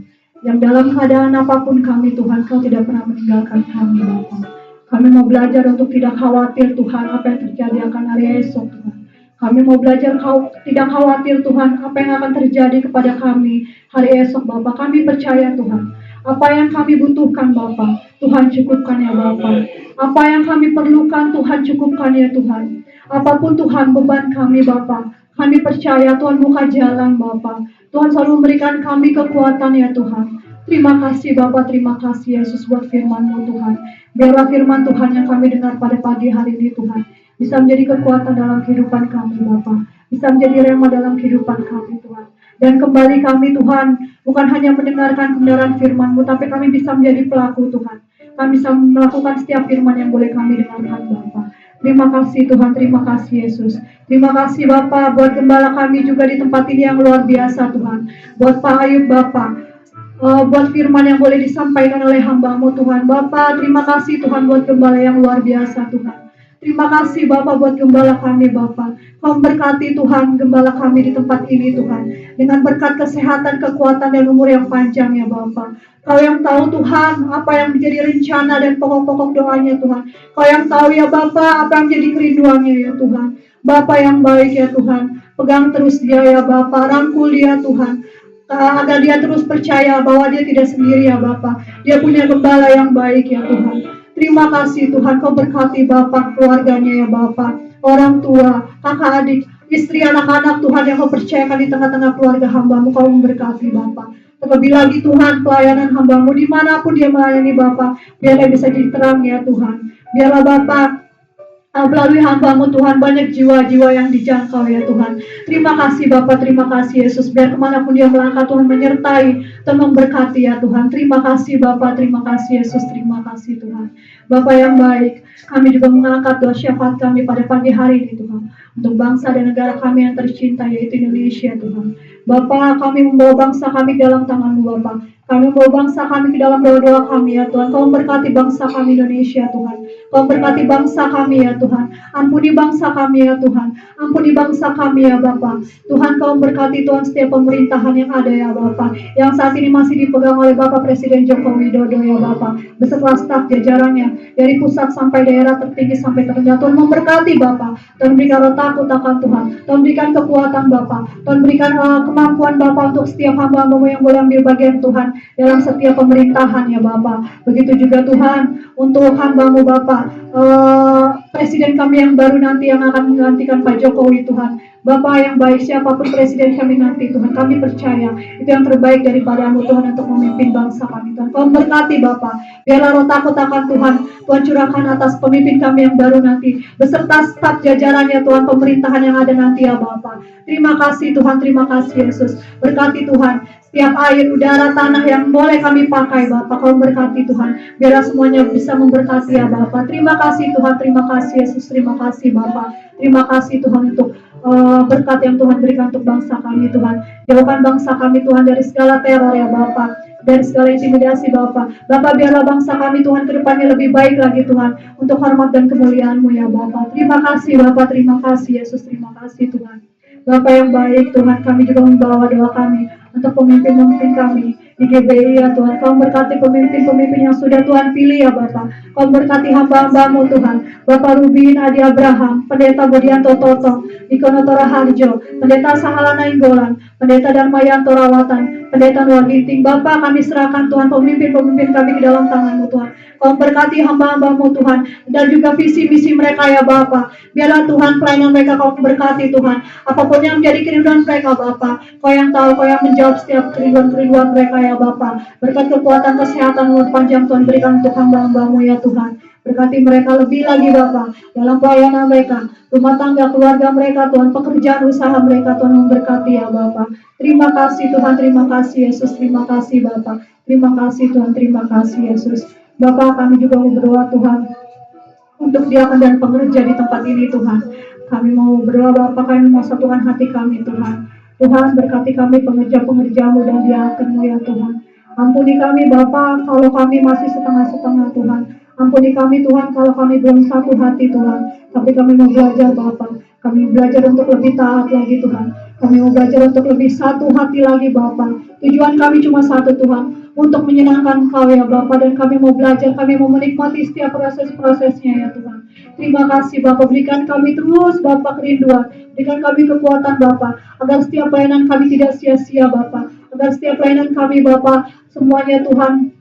Yang dalam keadaan apapun kami Tuhan, Kau tidak pernah meninggalkan kami Bapak. Kami mau belajar untuk tidak khawatir Tuhan apa yang terjadi akan hari esok Tuhan. Kami mau belajar tidak khawatir Tuhan apa yang akan terjadi kepada kami hari esok Bapak. Kami percaya Tuhan. Apa yang kami butuhkan Bapak, Tuhan cukupkan ya Bapak. Apa yang kami perlukan Tuhan cukupkan ya Tuhan. Apapun Tuhan beban kami Bapak, kami percaya Tuhan buka jalan Bapak. Tuhan selalu memberikan kami kekuatan ya Tuhan. Terima kasih Bapak, terima kasih Yesus buat firman-Mu Tuhan. Biarlah firman Tuhan yang kami dengar pada pagi hari ini Tuhan bisa menjadi kekuatan dalam kehidupan kami Bapak. Bisa menjadi rema dalam kehidupan kami Tuhan. Dan kembali kami Tuhan, bukan hanya mendengarkan kebenaran firman-Mu, tapi kami bisa menjadi pelaku Tuhan. Kami bisa melakukan setiap firman yang boleh kami dengarkan Bapak. Terima kasih Tuhan, terima kasih Yesus. Terima kasih Bapak buat gembala kami juga di tempat ini yang luar biasa Tuhan. Buat Pak Ayub Bapak, buat firman yang boleh disampaikan oleh hamba-Mu Tuhan. Bapak, terima kasih Tuhan buat gembala yang luar biasa Tuhan. Terima kasih Bapak buat gembala kami Bapak. Kau berkati Tuhan gembala kami di tempat ini Tuhan. Dengan berkat kesehatan, kekuatan dan umur yang panjang ya Bapak. Kau yang tahu Tuhan apa yang menjadi rencana dan pokok-pokok doanya Tuhan. Kau yang tahu ya Bapak apa yang menjadi kerinduannya ya Tuhan. Bapak yang baik ya Tuhan. Pegang terus dia ya Bapak. Rangkul dia Tuhan. Agar dia terus percaya bahwa dia tidak sendiri ya Bapak. Dia punya gembala yang baik ya Tuhan. Terima kasih Tuhan, Kau berkati Bapak, keluarganya ya Bapak, orang tua, kakak adik, istri, anak-anak Tuhan yang Kau percayakan di tengah-tengah keluarga hamba-Mu, Kau memberkati Bapak. Terlebih lagi Tuhan, pelayanan hamba-Mu dimanapun dia melayani Bapak, biarlah bisa jadi terang ya Tuhan. Biarlah Bapak melalui hamba-Mu Tuhan banyak jiwa-jiwa yang dijangkau ya Tuhan. Terima kasih Bapak, terima kasih Yesus. Biar kemanapun dia melangkah Tuhan menyertai dan memberkati ya Tuhan. Terima kasih Bapak, terima kasih Yesus, terima kasih Tuhan. Bapak yang baik, kami juga mengangkat doa syafaat kami pada pagi hari ini Tuhan. Untuk bangsa dan negara kami yang tercinta yaitu Indonesia Tuhan. Bapak, kami membawa bangsa kami dalam tangan-Mu Bapak. Kami membawa bangsa kami ke dalam doa-doa kami ya Tuhan. Kau memberkati bangsa kami Indonesia Tuhan. Kau memberkati bangsa kami ya Tuhan. Ampuni bangsa kami ya Tuhan. Ampuni bangsa kami ya Bapak. Tuhan Kau memberkati Tuhan setiap pemerintahan yang ada ya Bapak. Yang saat ini masih dipegang oleh Bapak Presiden Joko Widodo ya Bapak. Beserta staf jajarannya. Dari pusat sampai daerah tertinggi sampai terendah. Tuhan memberkati Bapak. Tuhan berikan roh takut akan Tuhan. Tuhan berikan kekuatan Bapak. Tuhan berikan kemampuan Bapak untuk setiap hamba-Mu yang boleh ambil bagian Tuhan dalam setiap pemerintahan ya Bapak. Begitu juga Tuhan untuk hamba-Mu Bapak, presiden kami yang baru nanti yang akan menggantikan Pak Jokowi Tuhan. Bapak yang baik, siapapun presiden kami nanti Tuhan, kami percaya itu yang terbaik daripada-Mu Tuhan untuk memimpin bangsa kami Tuhan. Kau berkati Bapak, biarlah roh takut akan Tuhan curahkan atas pemimpin kami yang baru nanti, beserta staf jajarannya Tuhan, pemerintahan yang ada nanti ya Bapak. Terima kasih Tuhan, terima kasih Yesus. Berkati Tuhan setiap air, udara, tanah yang boleh kami pakai Bapak. Kau berkati Tuhan, biarlah semuanya bisa memberkati ya Bapak. Terima kasih Tuhan, terima kasih Yesus, terima kasih Bapak. Terima kasih Tuhan untuk berkat yang Tuhan berikan untuk bangsa kami Tuhan. Jauhkan bangsa kami Tuhan dari segala teror ya Bapak, dari segala intimidasi Bapak. Bapak biarlah bangsa kami Tuhan ke depannya lebih baik lagi Tuhan, untuk hormat dan kemuliaan-Mu ya Bapak. Terima kasih Bapak, terima kasih Yesus, terima kasih Tuhan. Bapak yang baik Tuhan, kami juga membawa doa kami untuk pemimpin-pemimpin kami di GBI ya Tuhan. Kau berkati pemimpin-pemimpin yang sudah Tuhan pilih ya Bapak. Kau berkati hamba-hamba-Mu Tuhan. Bapak Rubin Adi Abraham, Pendeta Bodianto Toto, Ikonotora Harjo, Pendeta Sahala Nainggolan, Pendeta Darmayanto Rawatan, Pendeta Noah Ginting. Bapak, kami serahkan Tuhan pemimpin-pemimpin kami ke dalam tangan-Mu Tuhan. Kau berkati hamba-hamba-Mu Tuhan, dan juga visi-misi mereka ya Bapak. Biarlah Tuhan pelayanan mereka Kau berkati Tuhan. Apapun yang menjadi kerinduan mereka Bapak, Kau yang tahu, Kau yang menjawab setiap kerinduan-kerinduan mereka ya Bapak. Berkat kekuatan, kesehatan, umur panjang Tuhan berikan untuk hamba-hamba-Mu ya Tuhan. Berkati mereka lebih lagi Bapak dalam pelayanan mereka, rumah tangga, keluarga mereka Tuhan, pekerjaan usaha mereka Tuhan memberkati ya Bapak. Terima kasih Tuhan, terima kasih Yesus, terima kasih Bapak. Terima kasih Tuhan, terima kasih Yesus. Bapak, kami juga mau berdoa Tuhan untuk diakan dan pengerja di tempat ini Tuhan. Kami mau berdoa Bapak, kami mau satukan hati kami Tuhan. Tuhan berkati kami pengerja-pengerja-Mu dan diakan-Mu ya Tuhan. Ampuni kami Bapak kalau kami masih setengah-setengah Tuhan. Ampuni kami Tuhan kalau kami belum satu hati Tuhan. Tapi kami mau belajar Bapa. Kami belajar untuk lebih taat lagi Tuhan. Kami mau belajar untuk lebih satu hati lagi Bapa. Tujuan kami cuma satu Tuhan, untuk menyenangkan Engkau ya Bapa, dan kami mau belajar, kami mau menikmati setiap proses-prosesnya ya Tuhan. Terima kasih Bapa, berikan kami terus Bapa kerinduan, berikan kami kekuatan Bapa, agar setiap pelayanan kami tidak sia-sia Bapa, agar setiap pelayanan kami Bapa, semuanya Tuhan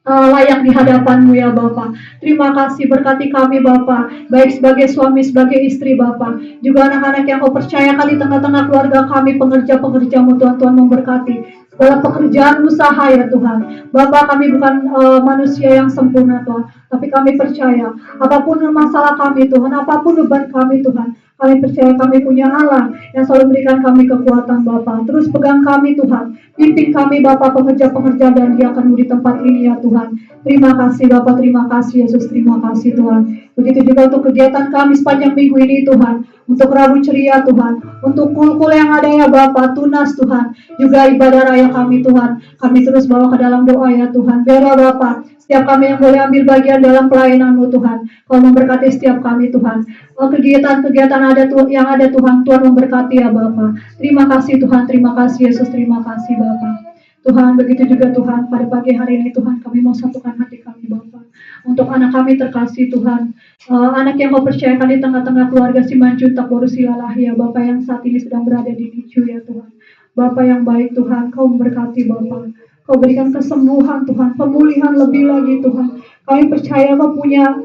layak di hadapan-Mu ya Bapa. Terima kasih, berkati kami Bapa, baik sebagai suami, sebagai istri Bapa, juga anak-anak yang Kau percayakan di tengah-tengah keluarga kami, pekerja-pekerja-Mu Tuhan, Tuhan memberkati segala pekerjaan usaha ya Tuhan. Bapa, kami bukan manusia yang sempurna Tuhan, tapi kami percaya apapun masalah kami Tuhan, apapun beban kami Tuhan, kami percaya kami punya Allah yang selalu memberikan kami kekuatan Bapa. Terus pegang kami Tuhan, pimpin kami Bapa, pekerja-pekerja dan diakan di tempat ini ya Tuhan. Terima kasih Bapa, terima kasih Yesus, terima kasih Tuhan. Begitu juga untuk kegiatan kami sepanjang minggu ini Tuhan, untuk Rabu Ceria Tuhan, untuk kul-kul yang ada ya Bapa, tunas Tuhan, juga ibadah raya kami Tuhan. Kami terus bawa ke dalam doa ya Tuhan. Biarlah Bapa, setiap kami yang boleh ambil bagian dalam pelayanan-Mu Tuhan, Kau memberkati setiap kami Tuhan. Kegiatan-kegiatan yang ada Tuhan, Tuhan memberkati ya Bapa. Terima kasih Tuhan, terima kasih Yesus, terima kasih Bapa. Tuhan, begitu juga Tuhan, pada pagi hari ini Tuhan, kami mau satukan hati kami Bapa, untuk anak kami terkasih Tuhan, anak yang Kau percayakan di tengah-tengah keluarga Simanjuntak Borusilalah ya Bapa, yang saat ini sedang berada di NICU ya Tuhan. Bapa yang baik Tuhan, Kau memberkati Bapa, Kau berikan kesembuhan Tuhan, pemulihan lebih lagi Tuhan. Kami percaya Kau punya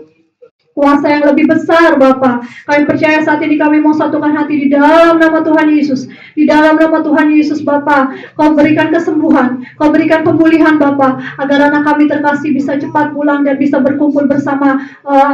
kuasa yang lebih besar Bapa. Kami percaya saat ini kami mau satukan hati di dalam nama Tuhan Yesus. Di dalam nama Tuhan Yesus Bapa, Kau berikan kesembuhan, Kau berikan pemulihan Bapa, agar anak kami terkasih bisa cepat pulang dan bisa berkumpul bersama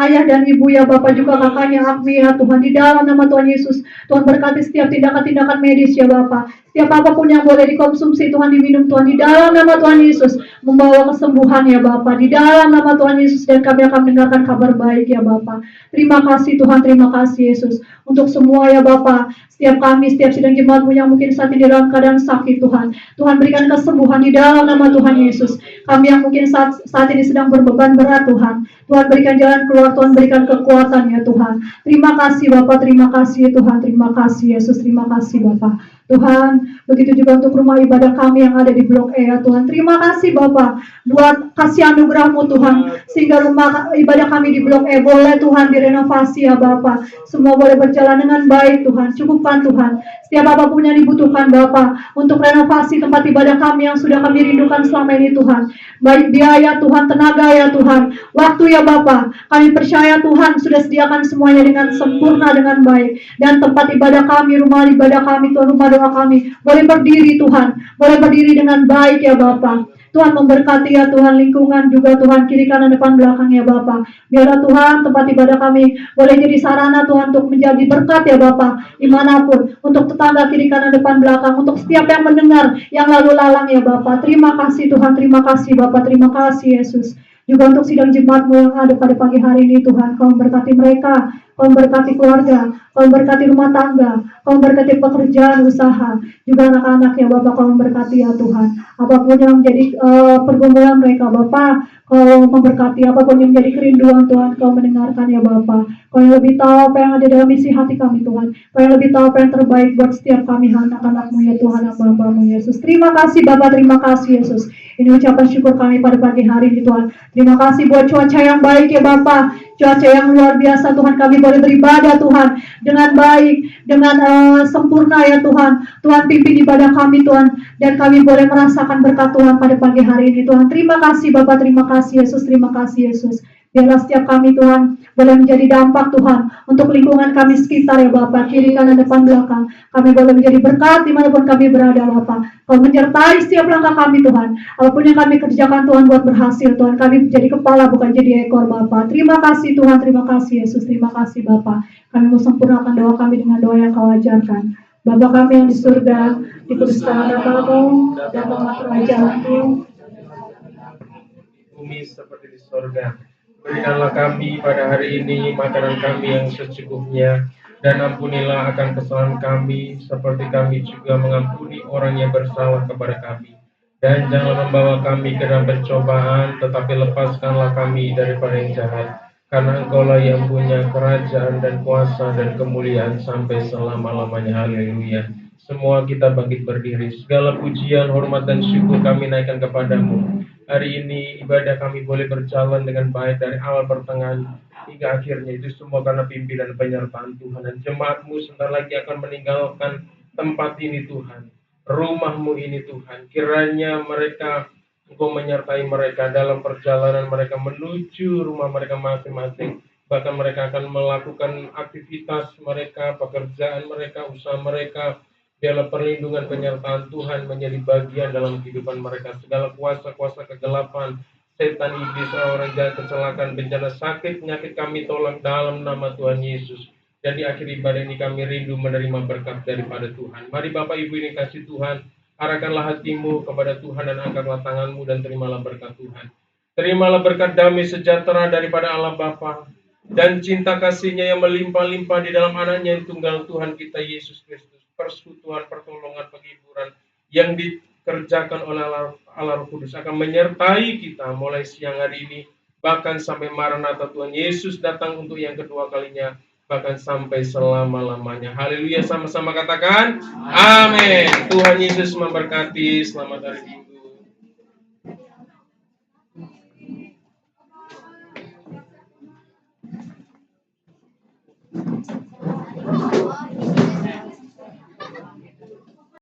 ayah dan ibu ya Bapa, juga kakaknya Agmi ya Tuhan. Di dalam nama Tuhan Yesus, Tuhan berkati setiap tindakan-tindakan medis ya Bapa. Setiap apapun yang boleh dikonsumsi Tuhan, diminum Tuhan, di dalam nama Tuhan Yesus, membawa kesembuhan ya Bapa, di dalam nama Tuhan Yesus, dan kami akan mendengarkan kabar baik ya Bapa. Terima kasih Tuhan, terima kasih Yesus, untuk semua ya Bapa, setiap kami, setiap sidang jemaat-Mu yang mungkin saat ini dalam keadaan sakit Tuhan, Tuhan berikan kesembuhan di dalam nama Tuhan Yesus. Kami yang mungkin saat ini sedang berbeban berat Tuhan, Tuhan berikan jalan keluar, Tuhan berikan kekuatan ya Tuhan. Terima kasih Bapa, terima kasih Tuhan, terima kasih Yesus, terima kasih Bapa. Tuhan, begitu juga untuk rumah ibadah kami yang ada di Blok E ya Tuhan. Terima kasih Bapa, buat kasih anugerah-Mu Tuhan, sehingga rumah ibadah kami di Blok E boleh Tuhan direnovasi ya Bapa. Semua boleh berjalan dengan baik Tuhan. Cukupkan Tuhan setiap apapun yang dibutuhkan Bapa, untuk renovasi tempat ibadah kami yang sudah kami rindukan selama ini Tuhan. Baik biaya Tuhan, tenaga ya Tuhan, waktu ya Bapa. Kami percaya Tuhan sudah sediakan semuanya dengan sempurna, dengan baik. Dan tempat ibadah kami, rumah ibadah kami Tuhan, rumah doa kami boleh berdiri Tuhan, boleh berdiri dengan baik ya Bapa. Tuhan memberkati ya Tuhan, lingkungan juga Tuhan, kiri kanan depan belakang ya Bapa. Biarlah Tuhan tempat ibadah kami boleh jadi sarana Tuhan untuk menjadi berkat ya Bapa, dimanapun, untuk tetangga kiri kanan depan belakang, untuk setiap yang mendengar, yang lalu lalang ya Bapa. Terima kasih Tuhan, terima kasih Bapa, terima kasih Yesus. Juga untuk sidang jemaat-Mu yang ada pada pagi hari ini Tuhan, Kau memberkati mereka, Kau memberkati keluarga, Kau memberkati rumah tangga, Kau memberkati pekerjaan usaha, juga anak-anak ya Bapak, Kau memberkati ya Tuhan. Apapun yang menjadi pergumulan mereka Bapak, Kau memberkati, apapun yang menjadi kerinduan Tuhan, Kau mendengarkan ya Bapak. Kau yang lebih tahu apa yang ada dalam isi hati kami Tuhan, Kau yang lebih tahu apa yang terbaik buat setiap kami anak-anak-Mu ya Tuhan, hamba-hamba-Mu Yesus. Terima kasih Bapak, terima kasih Yesus. Ini ucapan syukur kami pada pagi hari ini Tuhan. Terima kasih buat cuaca yang baik ya Bapak, cuaca yang luar biasa Tuhan, kami boleh beribadah Tuhan dengan baik, dengan sempurna ya Tuhan. Tuhan pimpin ibadah kami Tuhan, dan kami boleh merasakan berkat Tuhan pada pagi hari ini Tuhan. Terima kasih Bapak, terima kasih Yesus, terima kasih Yesus. Biarlah setiap kami Tuhan boleh menjadi dampak Tuhan untuk lingkungan kami sekitar ya Bapak, kiri kanan depan belakang. Kami boleh menjadi berkat dimanapun kami berada Bapak. Kau menyertai setiap langkah kami Tuhan. Apapun yang kami kerjakan Tuhan buat berhasil Tuhan. Kami menjadi kepala bukan jadi ekor Bapak. Terima kasih Tuhan, terima kasih Yesus, terima kasih Bapak. Kami mau sempurnakan doa kami dengan doa yang Kau ajarkan. Bapa kami yang di surga, dikuduskanlah nama-Mu, datanglah kerajaan-Mu. Bumi seperti di surga. Berikanlah kami pada hari ini makanan kami yang secukupnya, dan ampunilah akan kesalahan kami, seperti kami juga mengampuni orang yang bersalah kepada kami. Dan janganlah membawa kami ke dalam pencobaan, tetapi lepaskanlah kami daripada yang jahat. Karena Engkaulah yang punya kerajaan dan kuasa dan kemuliaan sampai selama-lamanya. Haleluya. Semua kita bangkit berdiri. Segala pujian, hormat, dan syukur kami naikkan kepadamu. Hari ini ibadah kami boleh berjalan dengan baik dari awal pertengahan hingga akhirnya. Itu semua karena pimpinan penyertaan Tuhan. Dan jemaatmu sebentar lagi akan meninggalkan tempat ini Tuhan. Rumahmu ini Tuhan. Kiranya mereka Engkau menyertai mereka dalam perjalanan mereka menuju rumah mereka masing-masing. Bahkan mereka akan melakukan aktivitas mereka, pekerjaan mereka, usaha mereka. Biarlah perlindungan penyertaan Tuhan menjadi bagian dalam kehidupan mereka. Segala kuasa-kuasa kegelapan, setan, iblis, orang jahat, kecelakaan, bencana, sakit, penyakit kami tolak dalam nama Tuhan Yesus. Dan di akhir ibadah ini kami rindu menerima berkat daripada Tuhan. Mari Bapak Ibu ini kasih Tuhan. Arahkanlah hatimu kepada Tuhan dan angkatlah tanganmu dan terimalah berkat Tuhan. Terimalah berkat damai sejahtera daripada Allah Bapa dan cinta kasih-Nya yang melimpah-limpah di dalam anaknya yang tunggal Tuhan kita Yesus Kristus. Persekutuan, pertolongan, penghiburan yang dikerjakan oleh Allah Roh Kudus akan menyertai kita mulai siang hari ini bahkan sampai Maranatha Tuhan Yesus datang untuk yang kedua kalinya, bahkan sampai selama-lamanya. Haleluya, sama-sama katakan amin. Tuhan Yesus memberkati. Selamat hari Minggu.